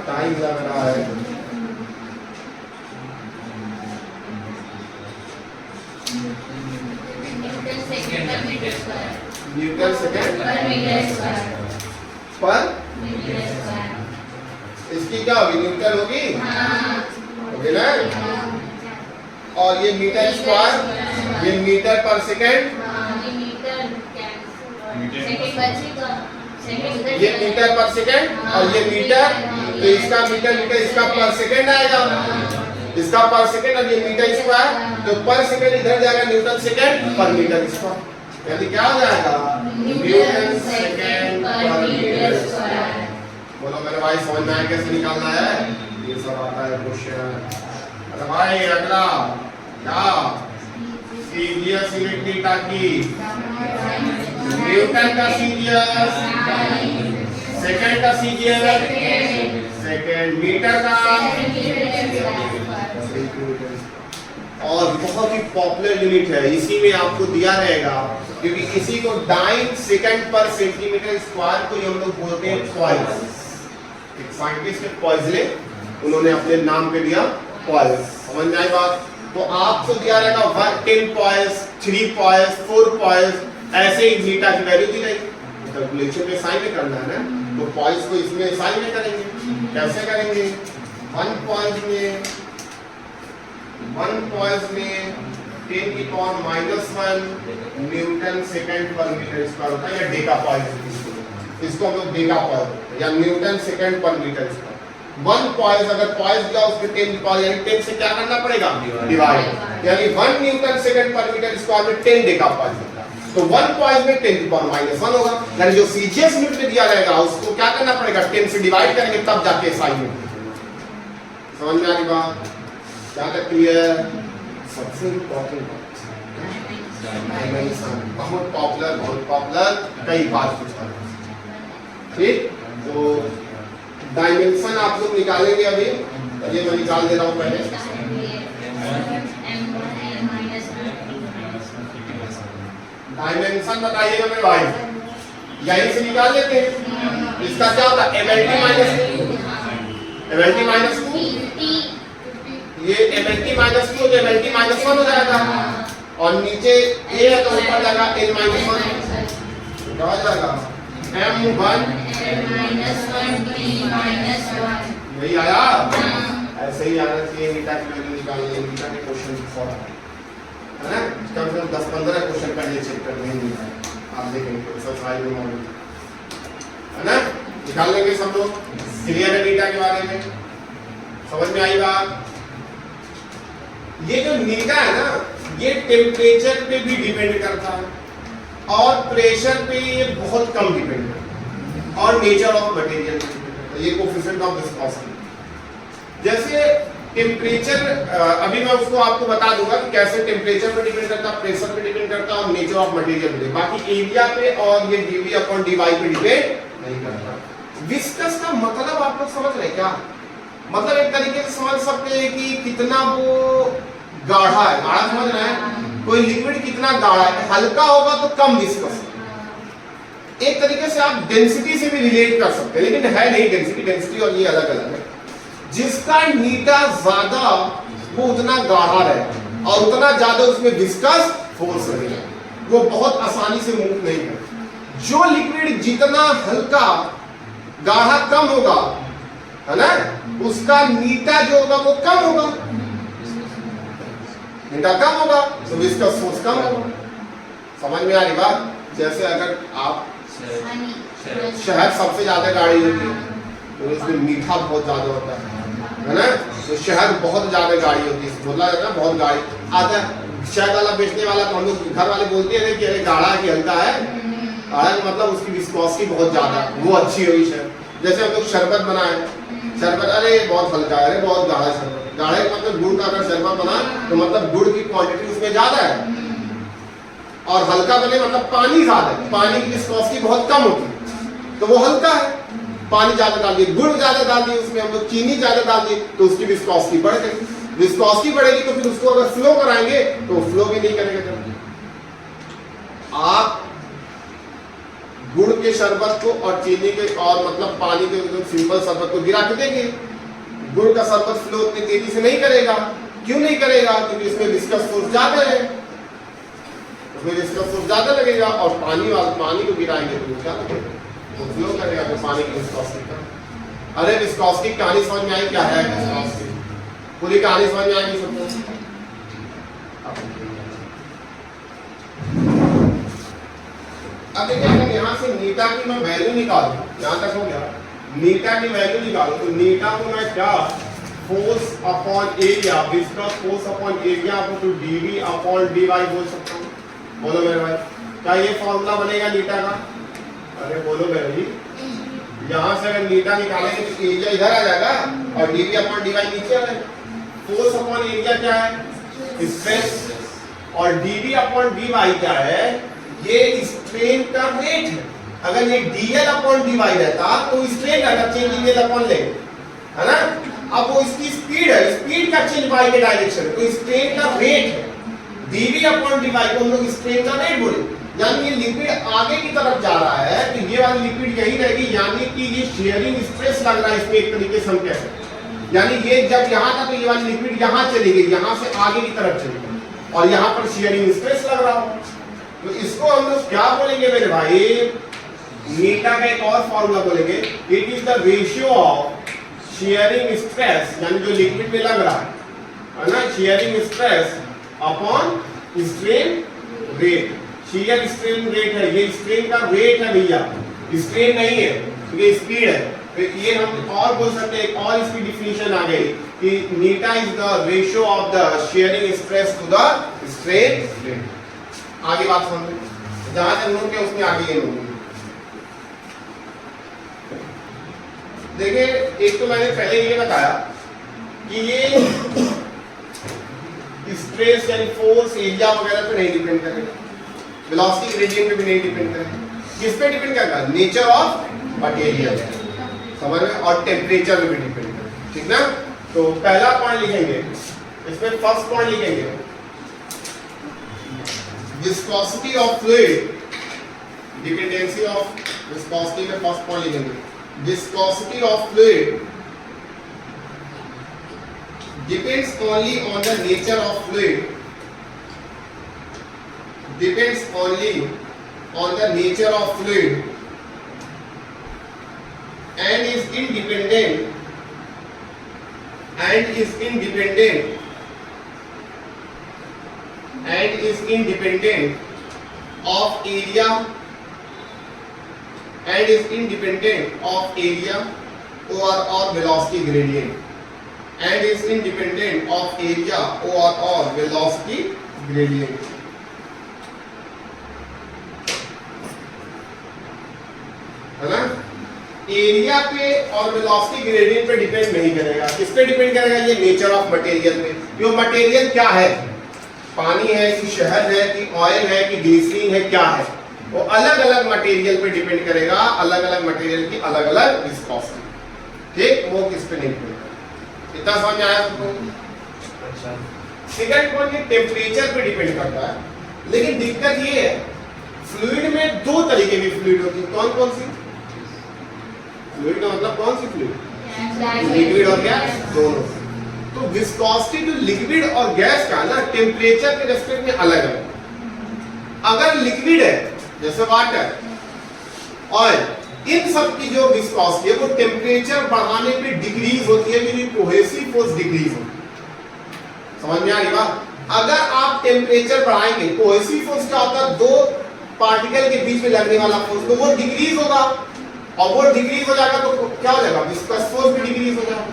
टाइम लग रहा है। न्यूटन सेकेंड पर इसकी क्या होगी? न्यूटन होगी, ओके ना। और ये मीटर स्क्वायर, ये मीटर पर सेकेंड, ये मीटर पर सेकेंड और ये मीटर, तो इसका मीटर मीटर इसका पर सेकेंड आएगा। इसका पर सेकंड और ये मीटर स्क्वायर, तो पर सेकंड इधर जाएगा न्यूटन सेकंड पर मीटर स्क्वायर, यानी क्या हो जाएगा न्यूटन सेकंड पर मीटर स्क्वायर। बोलो मेरे भाई समझ में आया कैसे निकालना है, ये सब आता है क्वेश्चन। अरे भाई अगला क्या सीरियस यूनिट मीटर की न्यूटन का सीरियस, सेकंड का सीरियस, सेकंड मीटर का, और बहुत ही पॉपुलर यूनिट है, इसी में आपको दिया रहेगा क्योंकि इसी को डाइन सेकंड पर सेंटीमीटर स्क्वायर को हम लोग बोलते हैं पॉइस। एक साइंटिस्ट है पॉइजले, उन्होंने अपने नाम पे दिया पॉइस। समझ में आई बात? तो आपको दिया रहेगा 10 पॉइस, 3 पॉइस, 4 पॉइस, ऐसे ही बीटा की वैल्यू दी जाएगी। कैलकुलेशन में साइन में करना है ना, तो पॉइस को इसमें साइन में करेंगे। कैसे करेंगे? 1 पॉइस में 10 की पावर -1 न्यूटन सेकंड पर मीटर स्क्वायर होता है, या डेका पॉइस, इसको हम लोग डेका पॉइस या न्यूटन सेकंड पर मीटर स्क्वायर। 1 पॉइस अगर पॉइस दिया उसके 10 की पावर यानी 10 से क्या करना पड़ेगा डिवाइड, यानी 1 न्यूटन सेकंड पर मीटर स्क्वायर में 10 डेका पॉइस होता है, तो 1 पॉइस में 10 की पावर -1 होगा, यानी जो सीजीएस यूनिट में दिया रहेगा उसको क्या करना पड़ेगा 10 से डिवाइड करेंगे तब जाके एसआई में। समझ में आ रही बात? क्या तक क्लियर? सबसे इम्पोर्टेंट बात डायमेंशन, बहुत पॉपुलर कई बार पूछा है। ठीक, तो डायमेंशन आप लोग निकालेंगे अभी, ये मैं निकाल दे रहा हूँ पहले। डायमेंशन बताइएगा मेरे भाई, यहीं से निकाल लेते हैं। इसका क्या होता है MLT माइनस 2, ये MLT माइनस 2 तो MLT माइनस 1 हो जाएगा, और नीचे A है तो ऊपर जाएगा N माइनस 1, क्या हो जाएगा M1 यही आया। ऐसे ही आना चाहिए बीटा की वैल्यू निकालने, बीटा के क्वेश्चन फॉर है ना, कम से कम 10-15 क्वेश्चन पहले चैप्टर में ही आप देखेंगे एक्सरसाइज में मौजूद है ना, निकाल लेंगे सब लोग। क्लियर है बीटा के बारे में? समझ में आई बात? ये जो नीटा है ना, ये टेम्परेचर पे भी डिपेंड करता है और प्रेशर पे ये बहुत कम डिपेंड करता है, और नेचर ऑफ मटेरियल पे डिपेंड करता है, ये कोफिशिएंट ऑफ विस्कोसिटी। जैसे टेम्परेचर, अभी मैं उसको आपको बता दूंगा कि कैसे टेम्परेचर पे डिपेंड करता है, प्रेशर पे डिपेंड करता है और नेचर ऑफ मटेरियल पे, बाकी एरिया पे और ये dV अपॉन dy पे डिपेंड नहीं करता। विस्कस का मतलब आप लोग समझ रहे क्या? मतलब एक तरीके से समझ सकते हैं कि कितना वो गाढ़ा है, गाढ़ा समझ रहे हैं? कोई लिक्विड कितना गाढ़ा है, हल्का होगा तो कम विस्कस। एक तरीके से आप डेंसिटी से भी रिलेट कर सकते हैं, लेकिन है नहीं डेंसिटी और ये अलग अलग है। जिसका नीटा ज्यादा वो उतना गाढ़ा रहेगा और उतना ज्यादा उसमें विस्कस फोर्स रहेगा, वो बहुत आसानी से मूव नहीं करेगा। जो लिक्विड जितना हल्का गाढ़ा कम होगा है ना, उसका नीटा जो होगा वो कम होगा, नीटा कम होगा तो विस्कस फोर्स कम होगा। समझ में आ रही बात? जैसे अगर आप शहद सबसे ज्यादा गाढ़ी होती है तो उसमें मीठा बहुत ज्यादा होता है ना, तो शहद बहुत ज्यादा गाढ़ी होती है, बोला जाता है बहुत गाढ़ी आता है। शहद वाला बेचने वाला तो हम लोग घर वाले बोलते हैं कि अरे गाढ़ा है कि हल्का है, गाढ़ा मतलब उसकी विस्कोसिटी बहुत ज्यादा, वो अच्छी होगी शहद। जैसे हम लोग शरबत बनाए, शरबत अरे बहुत हल्का है, अरे बहुत गाढ़ा शरबत, गाढ़ा मतलब गुड़ का अगर शरबत बना तो मतलब गुड़ की क्वांटिटी उसमें ज्यादा है, और हल्का बने मतलब पानी ज्यादा है, पानी की विस्कोसिटी बहुत कम होती है तो वो हल्का है। पानी ज्यादा डाल दिए, गुड़ ज्यादा डाल दिए, उसमें हम लोग चीनी ज्यादा डाल दिए तो उसकी विस्कोसिटी बढ़ गई। विस्कोसिटी बढ़ेगी तो फिर उसको अगर फ्लो कराएंगे तो फ्लो भी नहीं करेगा। जब आप गुड़ के शरबत को और चीनी के और मतलब पानी के सिंपल शरबत को गिरा के देंगे, गुड़ का शरबत फ्लो उतनी तेजी से नहीं करेगा। क्यों नहीं करेगा? क्योंकि इसमें विस्कस फोर्स ज्यादा है, उसमें विस्कस फोर्स ज्यादा लगेगा, और पानी को गिराएंगे तो क्या लगेगा, तो फ्लो करेगा, तो पानी की विस्कोसिटी का। अरे विस्कोसिटी कहानी समझ में आई क्या है? विस्कोसिटी पूरी कहानी समझ में आएगी सबको। अब देखिए अगर यहाँ से नीटा की मैं वैल्यू निकालूं, यहाँ तक हो गया, नीटा की वैल्यू निकालूं तो नीटा को मैं क्या force upon area, viscous force upon area को तो dv अपॉन dy बोल सकता हूँ। बोलो मेरे भाई, क्या ये फॉर्मूला बनेगा नीटा का? अरे बोलो मेरे जी, यहाँ से अगर नीटा निकालेंगे तो एरिया इधर आ जाएगा और dv अपॉन dy नीचे आ जाएगा। फोर्स अपॉन एरिया क्या है? स्ट्रेस, और dv अपॉन dy क्या है? ये स्ट्रेन का रेट है। अगर ये dl अपॉन dy रहता तो स्ट्रेन रहता, चेंज dl अपॉन ले, है ना? अब वो इसकी स्पीड है, स्पीड का चेंज y के डायरेक्शन, तो स्ट्रेन का रेट है। dv अपॉन dy को हम लोग स्ट्रेन का रेट बोले, यानी ये लिक्विड आगे की तरफ जा रहा है तो ये वाली लिक्विड यही रहेगी, यानी कि ये शेयरिंग स्ट्रेस लग रहा है इसमें एक तरीके से हम कह सकते हैं। यानी ये जब यहाँ था तो ये वाली लिक्विड यहाँ चली गई, यहाँ से आगे की तरफ चली गई और यहाँ पर शेयरिंग स्ट्रेस लग रहा हो, तो इसको हम लोग क्या बोलेंगे मेरे भाई? नीटा का एक और फॉर्मूला बोलेंगे, it is the ratio of sharing stress, यानी जो लिक्विड में लग रहा है ना, sharing stress upon strain rate. Shear strain rate है, ये स्ट्रेन का रेट है भैया, स्ट्रेन नहीं है, ये स्पीड है। तो ये हम और बोल सकते हैं, एक और इसकी डिफिनीशन आ गई कि eta is the ratio of the shearing stress to the strain rate. आगे बात समझो, जहां तक नोट किया उसमें आगे ये नोट। देखिए, एक तो मैंने पहले ये बताया कि ये स्ट्रेस यानी फोर्स एरिया वगैरह पे नहीं डिपेंड करेगा, वेलोसिटी ग्रेडियंट पे भी नहीं डिपेंड करेगा। किस पे डिपेंड करेगा? नेचर ऑफ मटेरियल, समझ में, और टेम्परेचर पे भी डिपेंड करेगा, ठीक ना? तो पहला पॉइंट लिखेंगे, इसमें फर्स्ट पॉइंट लिखेंगे viscosity of fluid, dependency of viscosity में फर्स्ट पॉइंट लिखेंगे viscosity of fluid depends only on the nature of fluid, depends only on the nature of fluid and is independent of area and is independent of area or velocity gradient and is independent of area or velocity gradient। है ना? Area पे और velocity gradient पे depend नहीं करेगा। किस पे depend करेगा? ये नेचर ऑफ मटेरियल पे। यो मटेरियल क्या है? पानी है कि शहद है कि ऑयल है कि ग्लिसरीन है, क्या है? वो अलग अलग मटेरियल पे डिपेंड करेगा, अलग अलग मटेरियल की अलग अलग विस्कोसिटी, ठीक? वो किस पे नहीं डिपेंड करेगा। इतना समझ आया सबको? अच्छा, सेकंड पॉइंट, ये टेम्परेचर पे डिपेंड करता है, लेकिन दिक्कत ये है फ्लूइड में दो तरीके की फ्लूइड होती है। कौन कौन सी फ्लूइड का मतलब? कौन सी फ्लूइड? लिक्विड और गैस दोनों। तो विस्कोसिटी जो लिक्विड और गैस का ना टेम्परेचर के रेस्पेक्ट में अलग है। अगर लिक्विड है जैसे वाटर, ऑयल, इन सब की जो विस्कोसिटी है वो टेम्परेचर बढ़ाने पे डिक्रीज होती है, मेरी कोहेसिव फोर्स डिक्रीज होती है। समझ में आ रही बात? अगर आप टेम्परेचर बढ़ाएंगे, कोहेसिव फोर्स क्या होता है? दो पार्टिकल के बीच में लगने वाला फोर्स, तो वो डिक्रीज होगा, और वो डिक्रीज हो जाएगा तो क्या हो जाएगा? विस्कस फोर्स भी डिक्रीज हो जाएगा।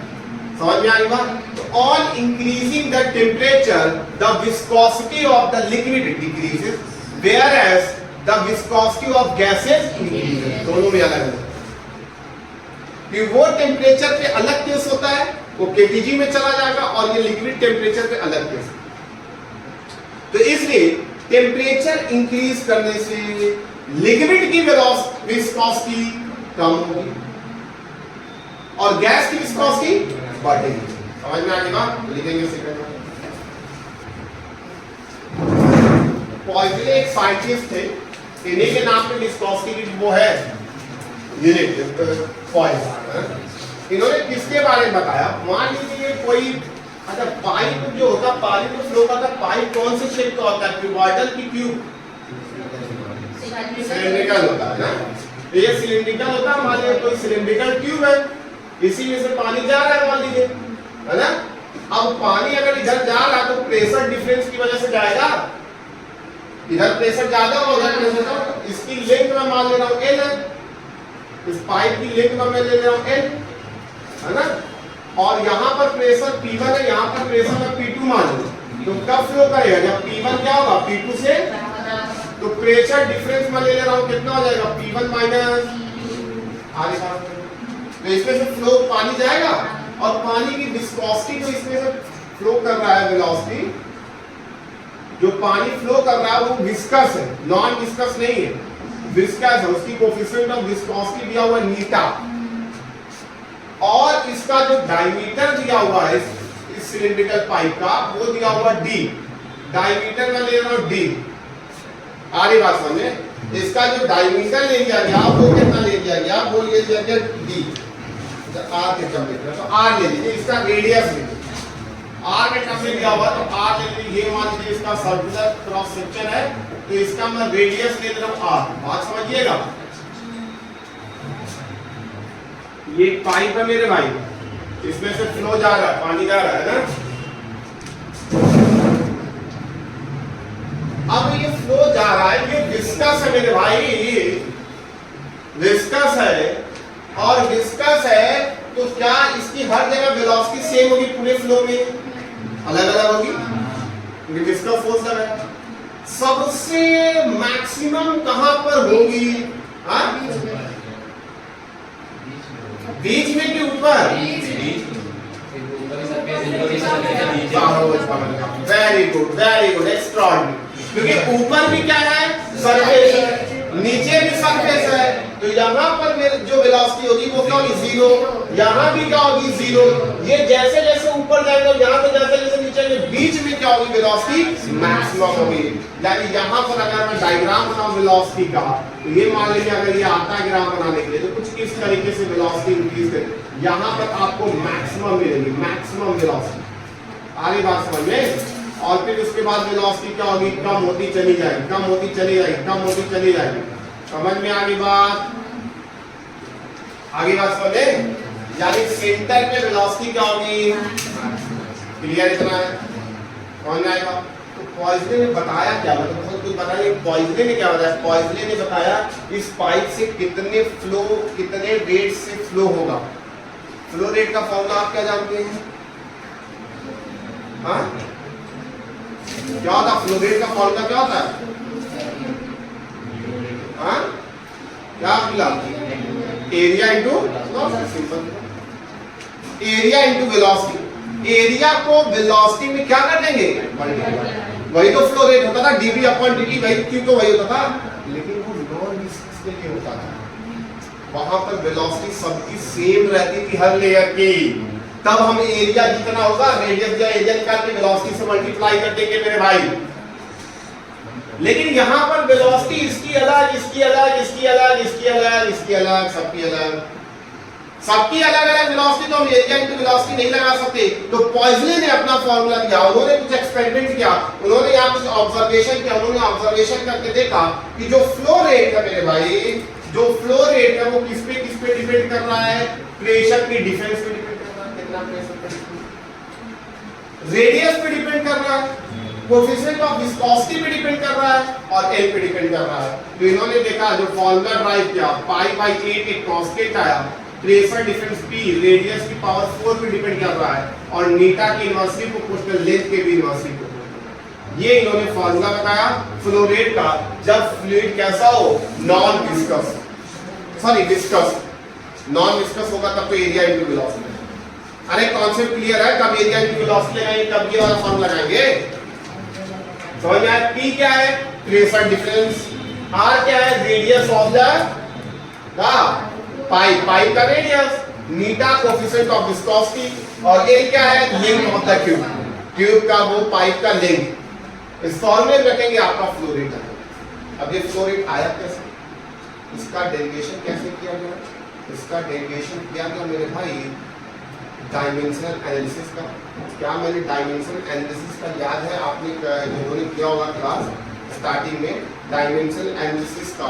समझ में आ रही बात? तो on increasing the temperature the viscosity of the liquid decreases, whereas the viscosity of gases increases। दोनों में अलग अलग, कि वो टेम्परेचर पे अलग केस होता है, वो केटीजी में चला जाएगा, और ये लिक्विड टेम्परेचर पे अलग केस। तो इसलिए टेम्परेचर इंक्रीज करने से लिक्विड की विस्कोसिटी कम होगी और गैस की विस्कोसिटी बढ़ेगी। समझ में आ गई बात? लिखेंगे सेकंड। पॉइजले एक साइंटिस्ट थे, इन्हीं के नाम पे विस्कोसिटी की वो है यूनिट पॉइजन। इन्होंने किसके बारे में बताया? मान लीजिए कोई, अच्छा, पाइप जो होता, पानी में फ्लो करता, पाइप कौन से शेप का होता है? क्यूबॉइडल की ट्यूब? सिलिंड्रिकल होता है ना? ये सिलिंड्रिकल होता है। मान लीजिए कोई सिलिंड्रिकल ट्यूब है, इसी में से पानी जा रहा है, मान लीजिए, है ना? अब पानी अगर इधर जा रहा है तो प्रेशर डिफरेंस की वजह से जाएगा, इधर प्रेशर ज्यादा हो जाएगा। इसकी लेंथ मैं मान ले रहा हूं L है, इस पाइप की लेंथ में मैं ले रहा हूं L, है ना? और यहाँ पर प्रेशर P1 है, यहाँ पर प्रेशर मैं P2 मानूं, तो कब फ्लो करेगा? जब P1 क्या होगा? P2 से, तो प्रेशर डिफरेंस मैं ले रहा हूँ, कितना हो जाएगा? P1 माइनस आगे बात करें, तो इसमें से फ्लो पानी जाएगा, और पानी की विस्कोसिटी जो इसमें से फ्लो कर रहा है, वेलोसिटी जो पानी फ्लो कर रहा है वो विस्कस है, नॉन विस्कस नहीं है, विस्कस है। उसकी कोफिशिएंट ऑफ विस्कोसिटी दिया हुआ है नीटा, और इसका जो डायमीटर दिया हुआ है इस सिलिंड्रिकल पाइप का वो दिया हुआ डी, डायमीटर में ले रहा हूं डी। आ रही बात समझ में? इसका जो डायमीटर ले लिया गया वो कितना ले लिया गया? वो ले लिया गया डी, आर के टर्म में, तो आर ले लीजिए, इसका रेडियस ले लीजिए, आर के टर्म में दिया हुआ तो आर ले लीजिए। ये मान लीजिए इसका सर्कुलर क्रॉस सेक्शन है, तो इसका मैं रेडियस ले रहा हूं आर। बात समझिएगा? ये पाइप है मेरे भाई, इसमें से फ्लो जा रहा है, पानी जा रहा है ना। अब ये फ्लो जा रहा है, ये विस्कस है मेरे भाई, विस्कस है, और विस्कस है तो क्या इसकी हर जगह वेलोसिटी सेम होगी? पूरे फ्लो में अलग अलग होगी, क्योंकि विस्कस फोर्स लगा है। सबसे मैक्सिमम कहां पर होगी? बीच में कि ऊपर? Very good, very good, extraordinary. क्योंकि ऊपर भी क्या है? सरफेस है, नीचे भी सरफेस है, तो यहाँ पर जो वेलोसिटी होगी वो क्या होगी? जीरो। यहाँ भी क्या होगी? जीरो। ये जैसे जैसे ऊपर जाएगा, यहाँ से जैसे जैसे नीचे जाएंगे, बीच में क्या होगी? वेलोसिटी मैक्सिमम होगी। यानी यहाँ पर अगर मैं डायग्राम बनाऊं वेलोसिटी का, तो ये मान लीजिए अगर ये आता है ग्राफ बनाने के लिए, तो कुछ इस तरीके से वेलोसिटी इंक्रीज करें, यहाँ पर आपको मैक्सिमम मिलेगी, मैक्सिमम वेलोसिटी। आगे बात समझ में? और फिर उसके बाद वेलोसिटी क्या होगी? कम होती चली जाएगी, कम होती चली जाएगी, कम होती चली जाएगी। समझ में आगे बात? आगे बात समझे? यानी सेंटर पे वेलोसिटी क्या होगी? क्लियर इतना है? कौन आएगा? तो पॉइजने ने बताया क्या? मतलब बहुत कुछ बताया। पॉइजने ने क्या बताया? पॉइजने ने बताया इस पाइप से कितने फ्लो, कितने रेट से फ्लो होगा। फ्लो रेट का फॉर्मूला आप क्या जानते हैं? हाँ, क्या होता? फ्लो रेट का फॉर्मूला क्या होता है? हाँ, क्या मिला? Area into simple, area into velocity. Area को वेलोसिटी में क्या कर देंगे? वही तो फ्लो रेट होता था, डीवी अपॉन डीटी, वही क्यों तो वही होता था, लेकिन वो नॉन विस्कस के लिए होता था। वहां पर वेलोसिटी सबकी सेम रहती थी हर लेयर की, तब हम एरिया जितना होगा रेडियस या एरिया निकाल के वेलोसिटी से मल्टीप्लाई कर देंगे मेरे भाई। लेकिन यहाँ पर वेलोसिटी इसकी अलग, इसकी अलग, इसकी अलग, इसकी अलग, इसकी अलग, सबकी अलग, सबकी अलग अलग वेलोसिटी, तो हम एरिया इनटू वेलोसिटी नहीं लगा सकते। तो पॉइजने ने अपना फॉर्मूला दिया, उन्होंने कुछ एक्सपेरिमेंट किया, उन्होंने यहाँ कुछ ऑब्जर्वेशन किया, उन्होंने ऑब्जर्वेशन करके देखा कि जो फ्लो रेट है मेरे भाई, जो फ्लो रेट है वो किस पे डिपेंड कर रहा है? प्रेशर की डिफरेंस पे डिपेंड कर रहा है, कितना प्रेशर पे, रेडियस पे डिपेंड कर रहा है, कोएफिशिएंट ऑफ विस्कोसिटी पे डिपेंड कर रहा है, और एल पे डिपेंड कर रहा है। तो इन्होंने देखा, जो फॉर्मूला ड्राइव किया, पाई बाई 8 एक कांस्टेंट आया, प्रेशर डिफरेंस P रेडियस की पावर 4 पे डिपेंड कर रहा है, और नीटा की इनवर्सली प्रोपोर्शनल लेंथ के भी इनवर्सली प्रोपोर्शनल। ये इन्होंने फॉर्मूला बताया फ्लो रेट का, जब फ्लूइड कैसा हो? Non viscous, sorry viscous, non viscous होगा तब तो एरिया इनटू वेलोसिटी। अरे कॉन्सेप्ट क्लियर है? कब एरिया इनटू वेलोसिटी लगाएंगे, कब ये वाला फॉर्मूला लगाएंगे? समझ में आया? P क्या है? Pressure difference. R क्या है? Radius of the pipe, pipe का radius. Eta coefficient of viscosity, और L क्या है? Length of the tube, tube का वो पाइप का लेंथ। इस फॉर्मूले में रखेंगे आपका फ्लो रेट है। अब ये फ्लो रेट आया कैसे? इसका डेरिवेशन कैसे किया गया? इसका डेरिवेशन किया गया मेरे भाई डायमेंशनल एनालिसिस का। क्या मैंने डायमेंशनल एनालिसिस का याद है? आपने जिन्होंने किया होगा क्लास स्टार्टिंग में, डायमेंशनल एनालिसिस का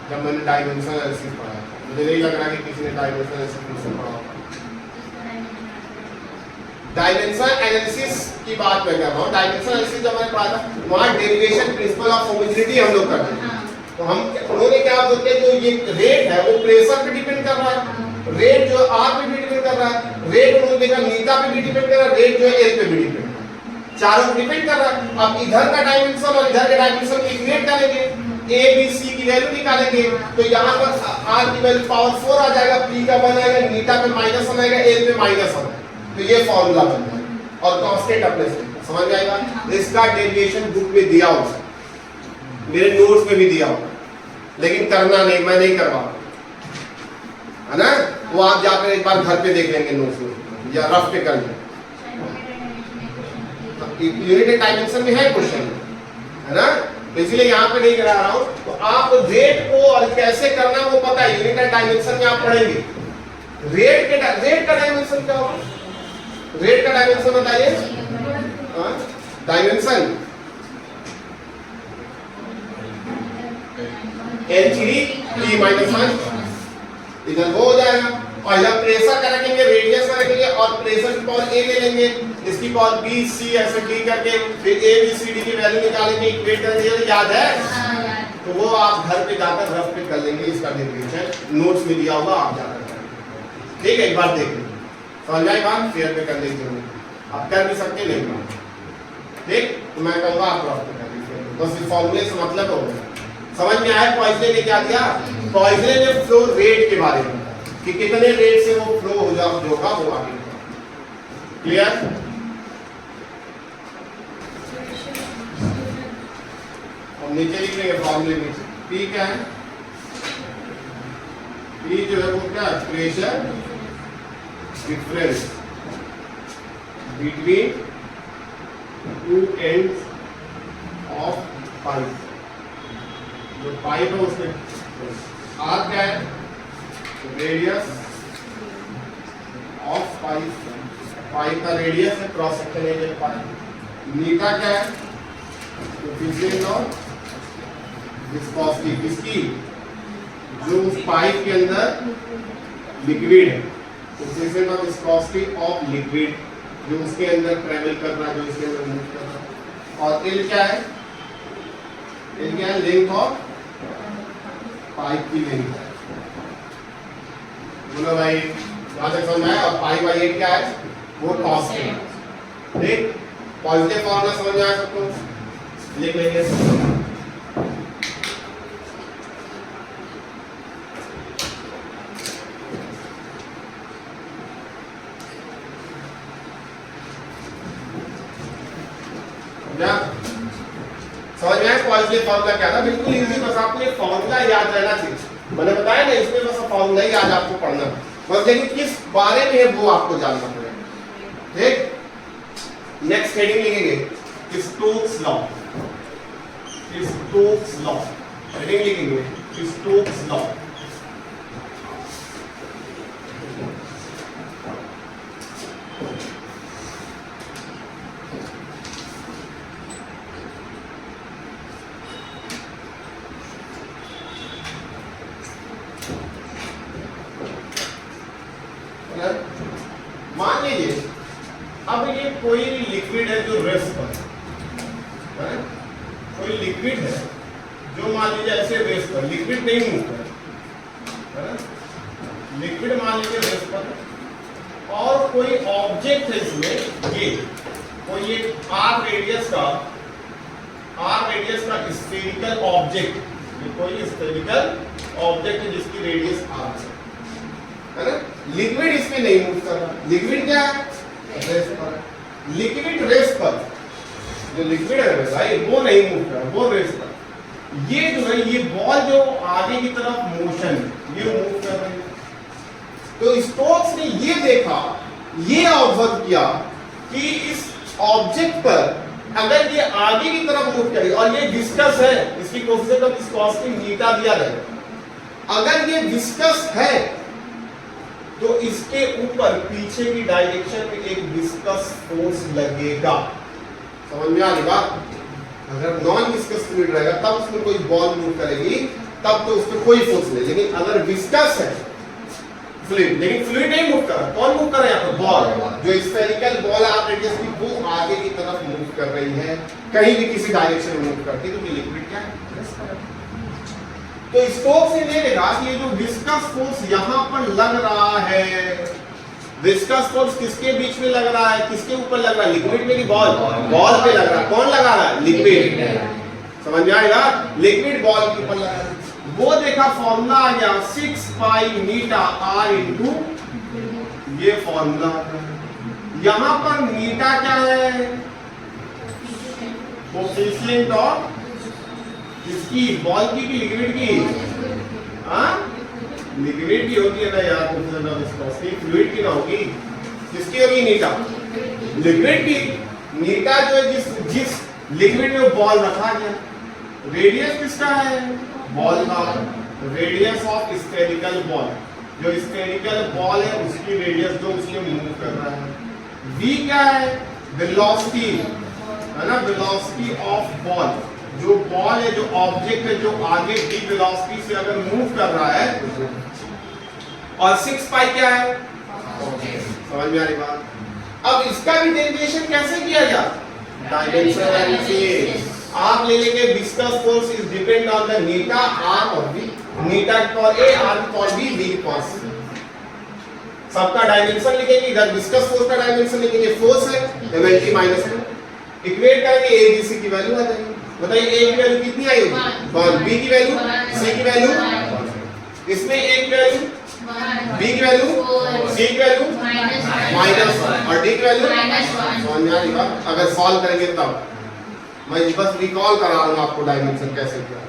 जब मैंने डायमेंशनल एनालिसिस पढ़ा, मुझे नहीं लग रहा कि किसी ने डायमेंशनल एनालिसिस मुझसे पढ़ा होगा। डायमेंशन एनालिसिस की बात मैं कर रहा हूँ। डायमेंशन एनालिसिस जब मैंने पढ़ा था वहाँ डेरिवेशन प्रिंसिपल ऑफ होमोजेनिटी हम लोग करते हैं। तो हम उन्होंने क्या बोलते हैं, जो ये रेट है वो प्रेशर पे डिपेंड कर रहा है, रेट जो आर पे भी डिपेंड कर रहा है, रेट उन्होंने देखा नीटा पे भी डिपेंड कर रहा है, रेट जो है एल पे भी डिपेंड कर रहा है, चारों पे डिपेंड कर रहा है। अब इधर का डायमेंशन और इधर के डायमेंशन की इक्वेट करेंगे, ए बी सी की वैल्यू निकालेंगे, तो यहाँ पर आर की वैल्यू पावर 4 आ जाएगा, पी का 1 आएगा, नीटा पे माइनस आएगा, एल पे माइनस आएगा, तो ये फॉर्मूला बन जाएगा और कांस्टेंट अपने से समझ में आएगा। इसका डेरिवेशन बुक में दिया होगा, मेरे नोट्स में भी दिया होगा, लेकिन करना नहीं, मैं नहीं करवा है ना, वो आप जाकर एक बार घर पे देख लेंगे नोट्स में या रफ पे कर लेंगे। यूनिट डायमेंशन में है क्वेश्चन है ना, तो इसलिए यहाँ पे नहीं करा रहा हूँ। तो आप रेट को और कैसे करना वो पता है, यूनिट एंड डायमेंशन में आप पढ़ेंगे। रेट का डायमेंशन क्या होगा, रेट का डायमेंशन बताइए। डायमेंशन L3 T माइनस 1 इधर वो हो जाएगा, और इधर प्रेशर का रखेंगे, रेडियस का रखेंगे, और प्रेशर की पावर A ले लेंगे, इसकी पावर B C ऐसे D करके फिर A B C D की वैल्यू निकालेंगे, इक्वेट करेंगे। याद है? तो वो आप घर पे जाकर रफ पे कर लेंगे, इसका डेरिवेशन नोट्स में दिया होगा, आप जाकर करेंगे। ठीक है, एक बार देख लेंगे, समझ में आई बात, फेयर पे कर लेंगे, आप कर भी सकते नहीं। ठीक, तो मैं कहूँगा आप रफ पे कर लीजिए, बस इस फॉर्मूले से मतलब हो गया। समझ में आया? पॉइजने ने क्या दिया, पॉइजने ने फ्लो रेट के बारे में कि कितने रेट से वो फ्लो हो जाए जो का वो आगे। क्लियर? और नीचे लिख लेंगे फॉर्मूले में, पी क्या है, पी जो है वो क्या, pressure difference between two ends of pipe. जो पाइप है उसमें आर क्या है, रेडियस ऑफ पाइप, पाइप का रेडियस है, क्रॉस सेक्शन एरिया पाइप। नीटा क्या है, कोएफिशिएंट ऑफ विस्कोसिटी, किसकी, जो उस पाइप के अंदर लिक्विड है, coefficient of viscosity of liquid जो उसके अंदर ट्रेवल कर रहा है, जो इसके अंदर मूव कर रहा है। और एल क्या है, एल क्या है, लेंथ ऑफ पाइप की लेंथ। बोलो भाई, यहाँ तक समझ में आया? और पाई बाई 8 क्या है, वो कांस्टेंट। ठीक, पॉजिटिव फॉर्मूला समझ में आया सबको, लिख लेंगे। समझ में आया पॉजिटिव फॉर्मूला क्या था? बिल्कुल इजी, बस आपको ये फॉर्मूला याद रहना चाहिए। मैंने बताया ना, इसमें बस फॉर्मूला ही आज आपको पढ़ना है, बस लेकिन किस बारे में है वो आपको जानना पड़ेगा। ठीक, नेक्स्ट हेडिंग लिखेंगे Stokes law, Stokes law heading लिखेंगे, स्टोक्स लॉ। मान लीजिए अब ये कोई लिक्विड है जो रेस्ट पर है, कोई लिक्विड है जो मान लीजिए ऐसे रेस्ट पर, लिक्विड नहीं मूव कर है, लिक्विड मान लीजिए रेस्ट पर, और कोई ऑब्जेक्ट है इसमें, ये कोई एक आर रेडियस का स्फेरिकल ऑब्जेक्ट, ये कोई स्फेरिकल ऑब्जेक्ट है जिसकी रेडियस आर है ना, लिक्विड इसमें नहीं मूव कर रहा। लिक्विड क्या है, रेस्ट पर, लिक्विड रेस्ट पर, जो लिक्विड है भाई वो नहीं मूव कर रहा, वो रेस्ट पर। ये जो है ये बॉल जो आगे की तरफ मोशन ये मूव कर रही है। तो स्टोक्स ने ये देखा, ये ऑब्जर्व किया कि इस ऑब्जेक्ट पर अगर ये आगे की तरफ मूव करे, और ये विस्कस है, इसकी कोएफिशिएंट ऑफ विस्कोसिटी नीटा दिया गया, अगर ये विस्कस है तो इसके ऊपर पीछे की डायरेक्शन में एक विस्कस फोर्स लगेगा। समझ में आ रही बात? अगर नॉन विस्कस फ्लूइड रहेगा तब उसमें कोई बॉल मूव करेगी, तब तो उस पर कोई फोर्स नहीं, लेकिन अगर विस्कस है, फ्लूइड, लेकिन फ्लूइड नहीं मूव कर रहा। कौन मूव कर रहा है यहाँ पर? बॉल। जो स्फेरिकल बॉल है आप रेडियस की, वो आगे की तरफ मूव कर रही है, कहीं भी किसी डायरेक्शन में मूव करती है, तो ये लिक्विड क्या है? तो स्टोक्स ने ये देखा कि ये जो विस्कस फोर्स यहाँ पर लग रहा है, विस्कस फोर्स किसके बीच में लग रहा है, किसके ऊपर लग रहा है? लिक्विड में कि बॉल? बॉल पे लग रहा है। कौन लगा रहा है? लिक्विड। समझ में आएगा? लिक्विड बॉल के ऊपर लगा है। वो देखा फॉर्मूला आ गया 6 पाई मीटा r इनटू, ये फॉर्मूला। यहां पर मीटा क्या है? कोफिशिएंट ऑफ किसकी? बॉल की कि लिक्विड की? हाँ, लिक्विड की होती है ना यार, कोफिशिएंट ऑफ विस्कोसिटी। फ्लूइड की ना होगी। किसकी होगी? मीटा। लिक्विड की। मीटा जो है जिस लिक्विड में बॉल रखा गया। रेडियस किसका है? बॉल का। रेडियस ऑफ स्फेरिकल बॉल, जो स्फेरिकल बॉल है उसकी रेडियस जो उसमें मूव कर रहा है। v क्या है? वेलोसिटी है ना, वेलोसिटी ऑफ बॉल। जो बॉल है, जो ऑब्जेक्ट है, जो आगे v वेलोसिटी से अगर मूव कर रहा है, और 6 पाई क्या है? समझ में आ रही बात? अब इसका भी डेरिवेशन कैसे किया जाए? Dimension analysis. आप ले लेंगे viscous force is depend on the eta r और v, eta for a, r for b, v for c। सबका डायमेंशन लिखेंगे, इधर विस्कस फोर्स का डायमेंशन लिखेंगे, फोर्स है mlt माइनस है, इक्वेट करेंगे a b c की वैल्यू आ जाएगी। बताइए a की वैल्यू कितनी आई होगी? 1, b की वैल्यू, c की वैल्यू, इसमें a की वैल्यू, b की वैल्यू, c की वैल्यू -1 और d की वैल्यू -1। अगर सॉल्व करेंगे तब, मैं बस रिकॉल करा रहा हूं आपको डायमेंशन कैसे किया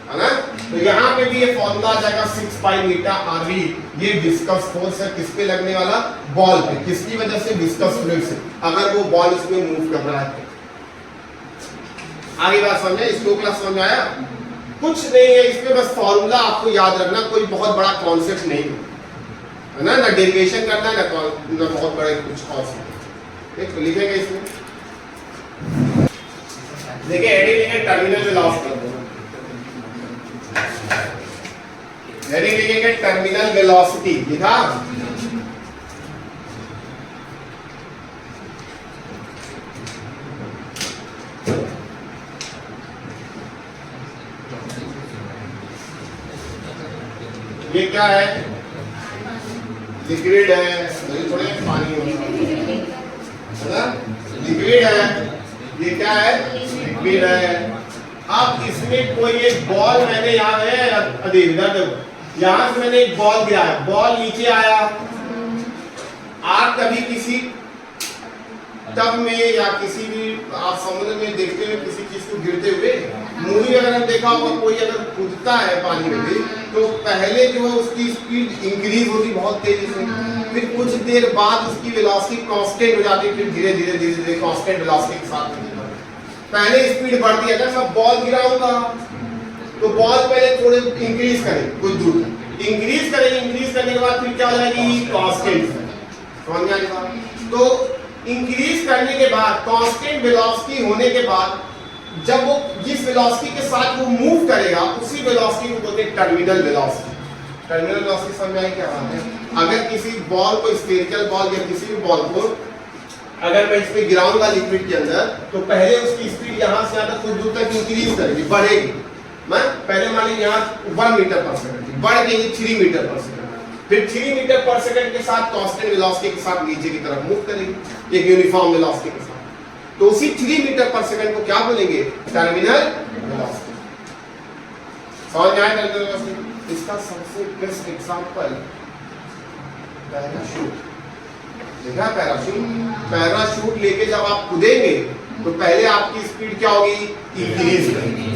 है ना। तो यहाँ पे भी ये फॉर्मूला आ जाएगा 6 पाई मीटा rv। ये विस्कस फोर्स है, किस पे लगने वाला? बॉल पे। किसकी वजह से? विस्कस फ्लूइड से, अगर वो बॉल इसमें मूव कर रहा है। आगे बात समझे? इसको क्लास समझ आया? कुछ नहीं है इसमें, बस फॉर्मूला आपको याद रखना, कोई बहुत बड़ा कॉन्सेप्ट नहीं है ना, ना डेरिवेशन करना है ना बहुत बड़े कुछ कॉन्सेप्ट। एक तो लिखेंगे इसमें, देखिए हेडिंग लिखेंगे टर्मिनल वेलोसिटी। हेडिंग लिखेंगे टर्मिनल वेलोसिटी, लिखा? ये क्या है? लिक्विड है, थोड़े पानी है ना, लिक्विड है। ये क्या है? लिक्विड है। अब इसमें कोई एक बॉल मैंने यहाँ से मैंने एक बॉल गिराया, बॉल नीचे आया। आप कभी किसी टब में या किसी भी आप समुद्र में देखते हुए किसी चीज को गिरते हुए, मूवी अगर देखा होगा, कोई अगर कूदता है पानी में भी, तो पहले जो है उसकी स्पीड इंक्रीज होती बहुत तेजी से, फिर कुछ देर बाद उसकी वेलोसिटी कांस्टेंट हो जाती है, फिर धीरे धीरे धीरे धीरे कांस्टेंट वेलोसिटी के साथ पहले स्पीड बढ़ती है। अगर मैं बॉल गिराऊंगा तो बॉल पहले थोड़े इंक्रीज करेगी, कुछ दूर तक इंक्रीज करेगी, इंक्रीज करने के बाद फिर क्या हो जाएगी? कांस्टेंट। समझ में आ गया? तो इंक्रीज करने के बाद, कांस्टेंट वेलोसिटी होने के बाद, जब वो जिस वेलोसिटी के साथ वो मूव करेगा उसी वेलोसिटी को बोलते हैं टर्मिनल वेलोसिटी। टर्मिनल वेलोसिटी समझ में आई क्या बात है? अगर किसी बॉल को, स्फेरिकल बॉल या किसी भी बॉल को अगर मैं इसमें गिराऊंगा लिक्विड के अंदर, तो पहले उसकी स्पीड यहाँ से आकर कुछ दूर तक इंक्रीज करेगी, बढ़ेगी। मैं पहले मान लीजिए यहाँ 1 मीटर पर सेकंड, बढ़ के 3 मीटर पर सेकंड, फिर 3 मीटर पर सेकंड के साथ कांस्टेंट वेलोसिटी के साथ नीचे की तरफ मूव करेगी, एक यूनिफॉर्म वेलोसिटी के साथ। तो उसी 3 मीटर पर सेकंड को क्या बोलेंगे? Terminal velocity. समझ में आया टर्मिनल वेलोसिटी? इसका सबसे बेस्ट एग्जांपल पैराशूट। देखा पैराशूट? पैराशूट लेके जब आप कूदेंगे तो पहले आपकी स्पीड क्या होगी? इंक्रीज करेगी,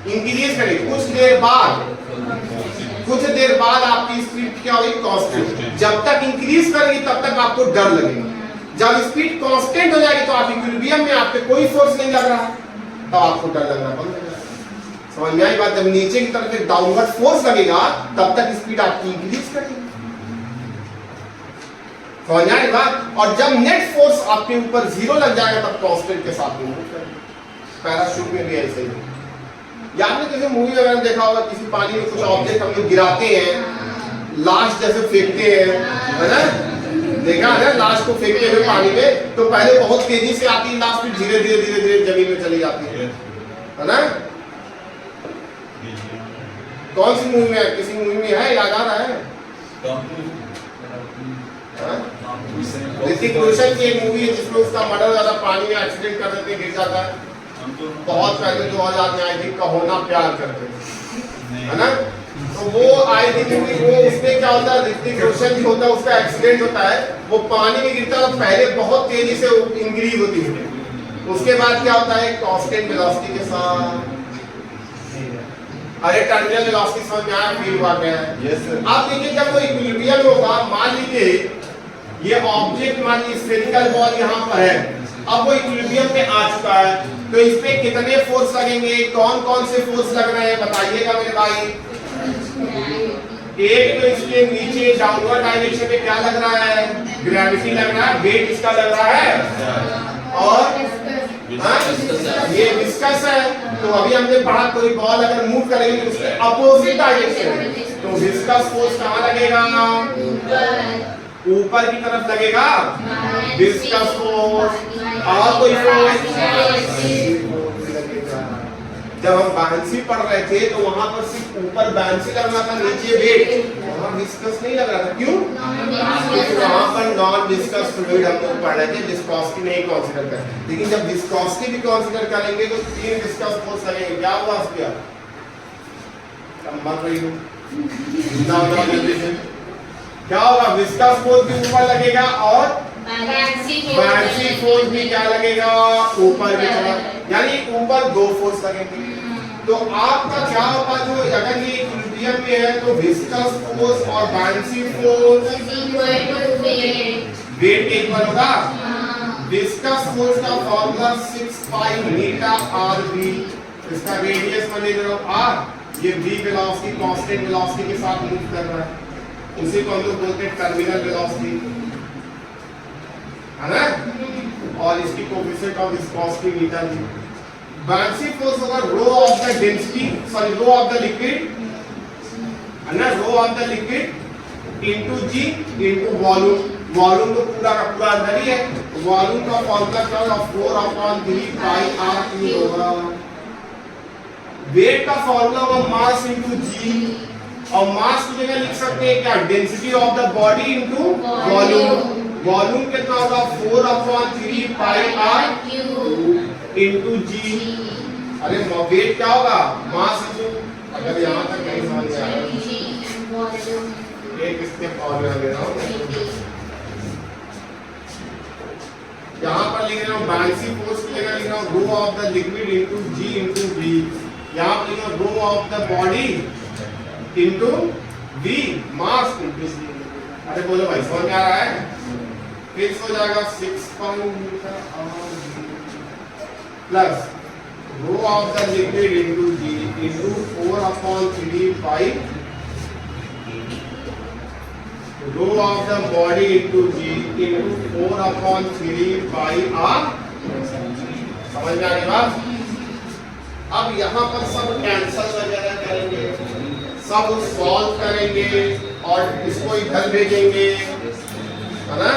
इंक्रीज करेगी। कुछ देर बाद आपकी स्पीड क्या होगी? कांस्टेंट। जब तक इंक्रीज करेगी तब तक आपको डर लगेगा। जब स्पीड कांस्टेंट हो जाएगी तो आप इक्विलिब्रियम में, आप पे कोई फोर्स नहीं लग रहा, तब आपको डर लगना बंद हो जाएगा। समझ में आई बात? जब नीचे की तरफ एक डाउनवर्ड फोर्स लगेगा तब तक स्पीड आपकी इंक्रीज करेगी। समझ आई बात? और जब नेट फोर्स आपके ऊपर 0 लग जाएगा तब कांस्टेंट के साथ मूव करेगा। पैराशूट में भी ऐसे ही है। या आपने किसी मूवी वगैरह देखा होगा, किसी पानी में कुछ ऑब्जेक्ट हम लोग गिराते हैं, लाश जैसे फेंकते हैं, है ना, देखा है ना लाश को फेंकते हुए पानी में, तो पहले बहुत तेजी से आती है लाश, फिर धीरे धीरे धीरे धीरे जमीन में चली जाती है ना। कौन सी मूवी में है, किसी मूवी में है, याद आ रहा है? ऋतिक रोशन की एक मूवी है जिसमें उसका मर्डर हो जाता है, पानी में एक्सीडेंट कर देते, गिर जाता है, बहुत पहले 2000 में आई थी, कहो ना प्यार करते, है ना। तो वो आई थी मूवी, वो उसमें क्या होता है, ऋतिक रोशन जो होता है उसका एक्सीडेंट होता है, वो पानी में गिरता है, पहले बहुत तेजी से इंक्रीज होती है, उसके बाद क्या होता है, कांस्टेंट वेलोसिटी के साथ, अरे टर्मिनल वेलोसिटी समझ में आया, फील हुआ क्या है? Yes sir. अब देखिए जब वो इक्विलिब्रियम होगा, मान लीजिए ये ऑब्जेक्ट, मान लीजिए स्फेरिकल बॉल यहाँ पर है, अब वो इक्विलिब्रियम में आ चुका है, तो इस पे कितने फोर्स लगेंगे, कौन कौन से फोर्स लग रहे हैं बताइएगा मेरे भाई। एक तो इसके नीचे डाउनवर्ड डायरेक्शन में क्या लग रहा है, ग्रेविटी लग रहा है, वेट इसका लग रहा है, और ये विस्कस है। तो अभी हमने पढ़ा कोई बॉल अगर मूव करेगी तो उसके अपोजिट डायरेक्शन, तो विस्कस फोर्स कहाँ लगेगा, ऊपर की तरफ लगेगा विस्कस फोर्स, और कोई फोर्स। जब हम बायंसी पढ़ रहे थे तो वहां पर सिर्फ ऊपर बायंसी लग रहा था, नीचे वेट, वहां विस्कस नहीं लग रहा था, क्यों? क्योंकि वहां पर नॉन विस्कस फ्लूइड हम लोग पढ़ रहे थे, विस्कोसिटी नहीं कंसीडर कर, लेकिन जब विस्कोसिटी भी कंसीडर करेंगे तो 3 विस्कस फोर्स लगेंगे। क्या हुआ उसका, मर रही हूँ क्या होगा, विस्कस फोर्स भी ऊपर लगेगा और बायंसी फोर्स भी क्या लगेगा, ऊपर की तरफ, यानी ऊपर 2 फोर्स लगेंगे। तो आपका क्या होगा, जो अगर ये इक्विलिब्रियम में है तो विस्कस फोर्स और बायंसी फोर्स वेट के इक्वल होगा। विस्कस फोर्स का फॉर्मूला 6 पाई मीटा आर वी, इसका रेडियस मान लीजिए आर, ये v वेलोसिटी कांस्टेंट वेलोसिटी के साथ मूव कर रहा है, उसी को हम लोग बोलते हैं टर्मिनल वेलोसिटी, है ना, और इसकी coefficient of viscosity eta g. Buoyancy force होगा rho of the density, sorry rho of the liquid, है ना, rho of the liquid into g into volume, volume तो पूरा का पूरा अंदर ही है, वॉल्यूम का फॉर्मूला क्या होगा, 4/3 पाई आर क्यूब होगा। वेट का फॉर्मूला होगा मास इनटू जी, और मास की जगह लिख सकते हैं क्या, density of the body into volume, volume कितना होगा 4/3 पाई आर इनटू जी। अरे वेट क्या होगा, मास इनटू, अगर यहाँ तक नहीं समझ में आया एक स्टेप और ले रहा हूँ, यहाँ पर लिख रहा हूँ बायंसी फोर्स की जगह लिख रहा हूँ rho of the liquid into g into V, यहाँ पर लिख रहा हूँ rho of the body into V, mass into g. अरे बोलो भाई समझ में आ रहा है, फिर हो जाएगा 6 pi metre plus rho of the liquid into g into 4/3 pi rho of the body into g into 4/3 pi r. समझ में आ गई बात? अब यहाँ पर सब कैंसल वगैरह करेंगे, सब सॉल्व करेंगे और इसको इधर भेजेंगे, है ना।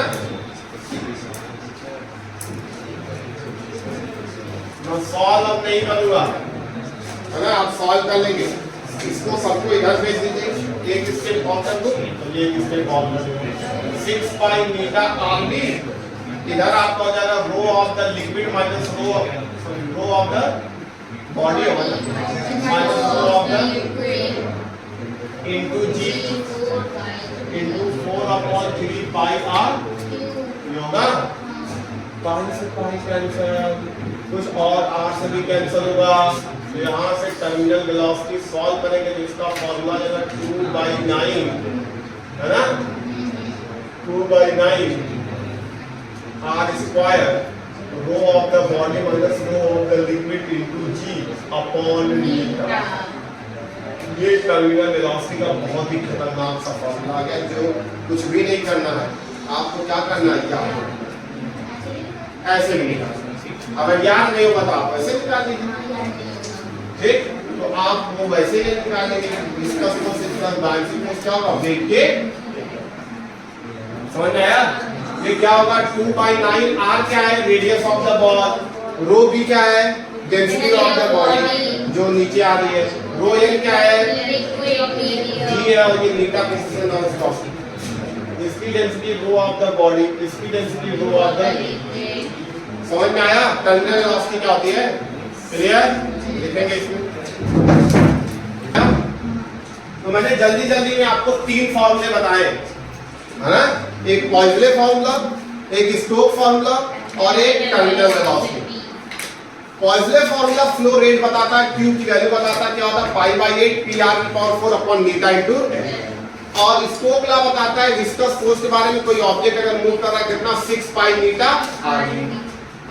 मैं सॉल्व अब नहीं करूंगा, है ना, आप सॉल्व कर लेंगे, इसको सबको इधर भेज दीजिए, एक स्टेप और कर दो, ये एक स्टेप और कर दो, 6 पाई मीटा आर बी, इधर आपका हो जाएगा rho of the liquid minus rho of the body minus rho of the into g into 4/3 pi r, ये होगा पाई से पाई कैंसिल, कुछ और आर से भी कैंसिल होगा, तो यहाँ से टर्मिनल वेलोसिटी सॉल्व करेंगे तो इसका फॉर्मूला है 2/9, है ना, 2/9 r square rho of the body minus rho of the liquid into g upon metre. ये टर्मिनल वेलोसिटी का बहुत ही खतरनाक सा फॉर्मूला आ गया, जो कुछ भी नहीं करना है, आपको क्या करना है, क्या ऐसे भी निकाल, अगर याद नहीं होगा तो आप ऐसे निकाल लीजिए, ठीक। तो आप वो वैसे ही निकालेंगे। Viscous force plus bouncing force क्या होगा, वेट के, समझ में आया? ये क्या होगा, 2/9 r क्या है, radius of the ball, rho b क्या है, डेंसिटी ऑफ द बॉडी जो नीचे आ रही है, रो n क्या है, g है, और ये नीटा प्रेसिशन ऑफ विस्कोसिटी, इसकी density rho of the body, इसकी डेंसिटी रो ऑफ द, समझ में आया? टर्मिनल वेलोसिटी क्या होती है, क्लियर? लिखेंगे इसमें। तो मैंने जल्दी जल्दी में आपको 3 फॉर्मूले बताए, है ना? एक पॉइजले फॉर्मूला, एक स्टोक फॉर्मूला और एक terminal velocity. Poiseuille formula flow rate बताता है, Q की वैल्यू बताता है, क्या होता है, π/8 PR⁴ अपॉन मीटर इनटू, और स्टोक लॉ बताता है विस्कस फोर्स के बारे में, कोई ऑब्जेक्ट अगर मूव कर रहा है कितना, 6π मीटर r,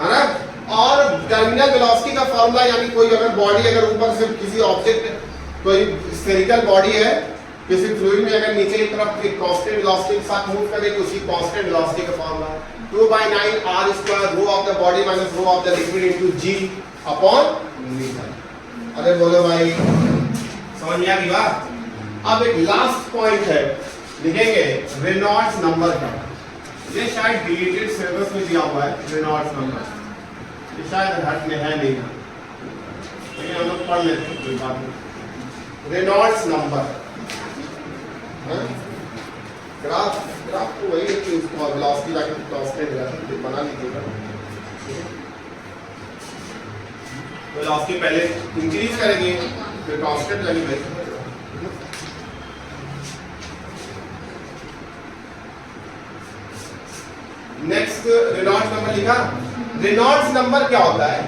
है ना? और टर्मिनल वेलोसिटी का फॉर्मूला, यानी कोई अगर बॉडी अगर ऊपर से किसी ऑब्जेक्ट, कोई स्फेरिकल बॉडी है किसी फ्लूइड में, अगर नीचे की तरफ एक कांस्टेंट वेलोसिटी के साथ मूव करे तो उसी कांस्टेंट वेलोसिटी का formula 2/9 r² rho of the body minus rho of the liquid into g upon metre. अरे बोलो भाई, समझ में आ गई बात? अब एक लास्ट पॉइंट है, लिखेंगे रेनॉल्ड्स नंबर का। ये शायद डिलीटेड सिलेबस में दिया हुआ है रेनॉल्ड्स नंबर, ये शायद हट में है नहीं, लेकिन हम लोग पढ़ लेते हैं, कोई बात नहीं। रेनॉल्ड्स नंबर ग्राफ तो वही है कि उसको वेलोसिटी जाके कांस्टेंट रहता है, बना लीजिएगा। वेलोसिटी पहले इंक्रीज करेंगे फिर कांस्टेंट लगेगा। नेक्स्ट रेनॉल्ड्स नंबर लिखा। रेनॉल्ड्स नंबर क्या होता है?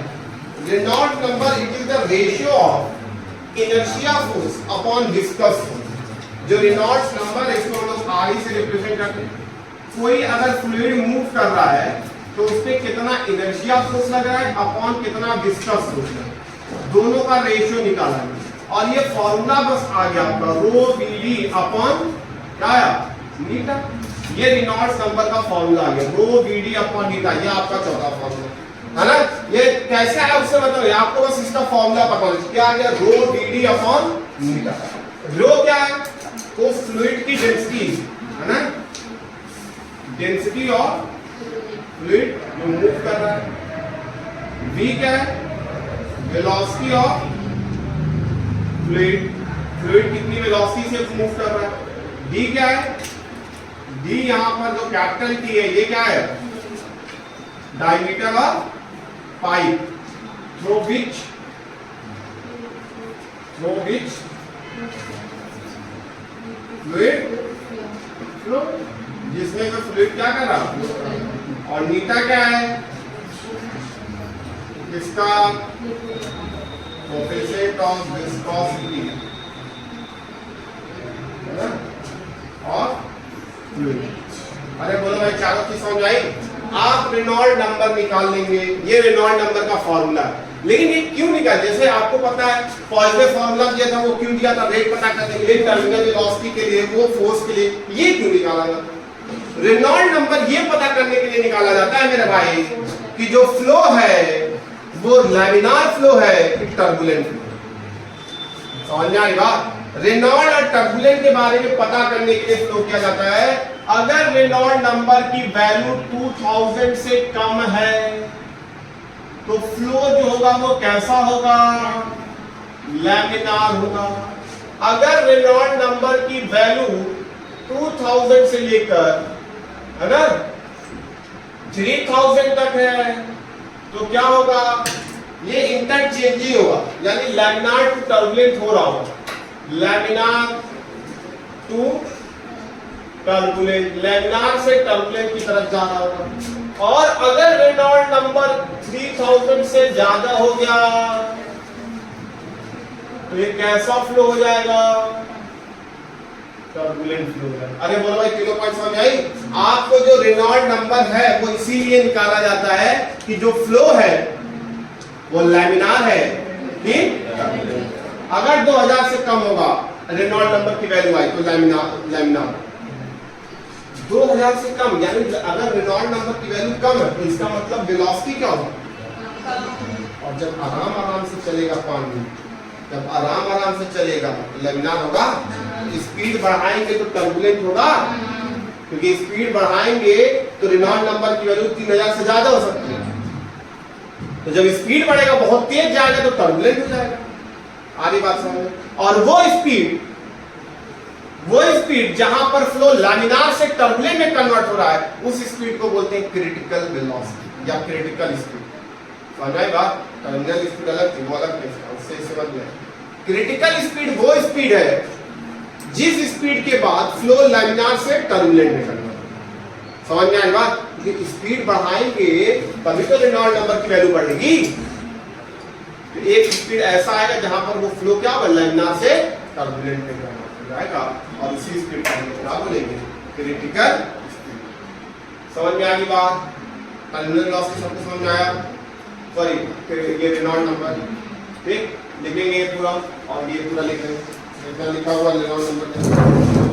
Reynolds number it is the ratio of inertia force upon viscous force. जो रेनॉल्ड्स नंबर है इसको हम लोग RE से रिप्रेजेंट करते हैं। कोई अगर फ्लूइड मूव कर रहा है तो उस पे कितना इनर्शिया फोर्स लग रहा है अपॉन कितना विस्कस फोर्स लग रहा है, दोनों का रेशियो निकाला है। और ये फॉर्मूला बस आ गया आपका रो BD अपॉन क्या आया, मीटर। ये रेनॉल्ड्स नंबर का फॉर्मूला आ गया, रो BD अपॉन मीटर। ये आपका चौथा फॉर्मूला है ना। ये कैसे आया उससे बताओ, आपको बस इसका फॉर्मूला पता होना। क्या आ गया, रो BD अपॉन मीटर। रो क्या है, तो फ्लूइड की डेंसिटी है ना, डेंसिटी ऑफ फ्लूइड जो मूव कर रहा है। v क्या है, वेलोसिटी ऑफ फ्लूइड, फ्लूइड कितनी वेलोसिटी से मूव कर रहा है। d क्या है, d यहां पर जो कैपिटल T है ये क्या है, diameter of pipe through which fluid flow, जिसमें से फ्लूइड क्या कर रहा, और नीटा क्या है, इसका कोएफिशिएंट ऑफ विस्कोसिटी है ना, और फ्लूइड। अरे बोलो भाई, चारों चीज समझ आई? आप रेनॉल्ड नंबर निकाल लेंगे, ये रेनॉल्ड नंबर का फॉर्मूला है। लेकिन ये क्यों निकाल, जैसे आपको पता है पॉइजले फॉर्मूला दिया था, वो क्यों दिया था, रेट पता करने के लिए, टर्मिनल वेलोसिटी के लिए, वो फोर्स के लिए, ये क्यों निकाला जाता? रेनॉल्ड नंबर ये पता करने के लिए निकाला जाता है मेरे भाई कि जो फ्लो है वो लैमिनार फ्लो है कि टर्बुलेंट फ्लो। समझ में आ रही बात? रेनॉल्ड और टर्बुलेंट के बारे में पता करने के लिए फ्लो किया जाता है। अगर रेनॉल्ड नंबर की वैल्यू 2000 से कम है तो फ्लो जो होगा वो कैसा होगा, लैमिनार होगा। अगर रेनॉल्ड नंबर की वैल्यू 2000 से लेकर है ना 3000 तक है तो क्या होगा, ये इंटरचेंज ही होगा, यानी लैमिनार टू टर्बुलेंट हो रहा होगा, लैमिनार टू टर्बुलेंट, लैमिनार से टर्बुलेंट की तरफ जा रहा होगा। और अगर रेनॉल्ड नंबर 3000 से ज्यादा हो गया तो ये कैसा फ्लो हो जाएगा, टर्बुलेंट फ्लो हो जाएगा। अरे बोलो भाई, तीनों पॉइंट समझ आई? आपको जो रेनॉल्ड नंबर है वो इसीलिए निकाला जाता है कि जो फ्लो है वो लैमिनार है कि अगर 2000 से कम होगा रेनॉल्ड नंबर की वैल्यू आई तो लैमिनार 2000 से कम, यानी अगर रेनॉल्ड नंबर की वैल्यू कम है तो इसका मतलब वेलोसिटी क्या होगा, और जब आराम आराम से चलेगा पानी जब आराम आराम से चलेगा तो लैमिनार होगा, स्पीड बढ़ाएंगे तो टर्बुलेंट होगा, क्योंकि स्पीड बढ़ाएंगे तो रेनॉल्ट नंबर की वैल्यू 3000 से ज्यादा हो सकती है। तो जब स्पीड बढ़ेगा बहुत तेज जाएगा तो टर्बुलेंट हो जाएगा। आधी बात समझ। और वो स्पीड जहां पर फ्लो लैमिनार से टर्बुलेंट में कन्वर्ट हो रहा है, उस स्पीड को बोलते हैं क्रिटिकल वेलोसिटी या क्रिटिकल स्पीड। समझ में बात? टर्मिनल स्पीड अलग थी, वो अलग नहीं, उससे समझ में। क्रिटिकल स्पीड वो स्पीड है जिस स्पीड के बाद फ्लो लैमिनार से टर्बुलेंट में कन्वर्ट होगा। समझ में आई बात? क्योंकि स्पीड बढ़ाएंगे तभी तो रेनॉल्ट नंबर की वैल्यू बढ़ेगी। तो एक स्पीड ऐसा आएगा जहां पर वो फ्लो क्या होगा, लैमिनार से टर्बुलेंट में कन्वर्ट हो जाएगा, और इसी स्पीड को हम क्या बोलेंगे, क्रिटिकल स्पीड। समझ में आ गई बात? टर्मिनल वेलोसिटी सबको समझ में आया? सॉरी, ये रेनॉल्ट नंबर, ठीक, लिखेंगे ये पूरा और ये पूरा लिखेंगे, इतना लिखा हुआ रेनॉल्ट नंबर।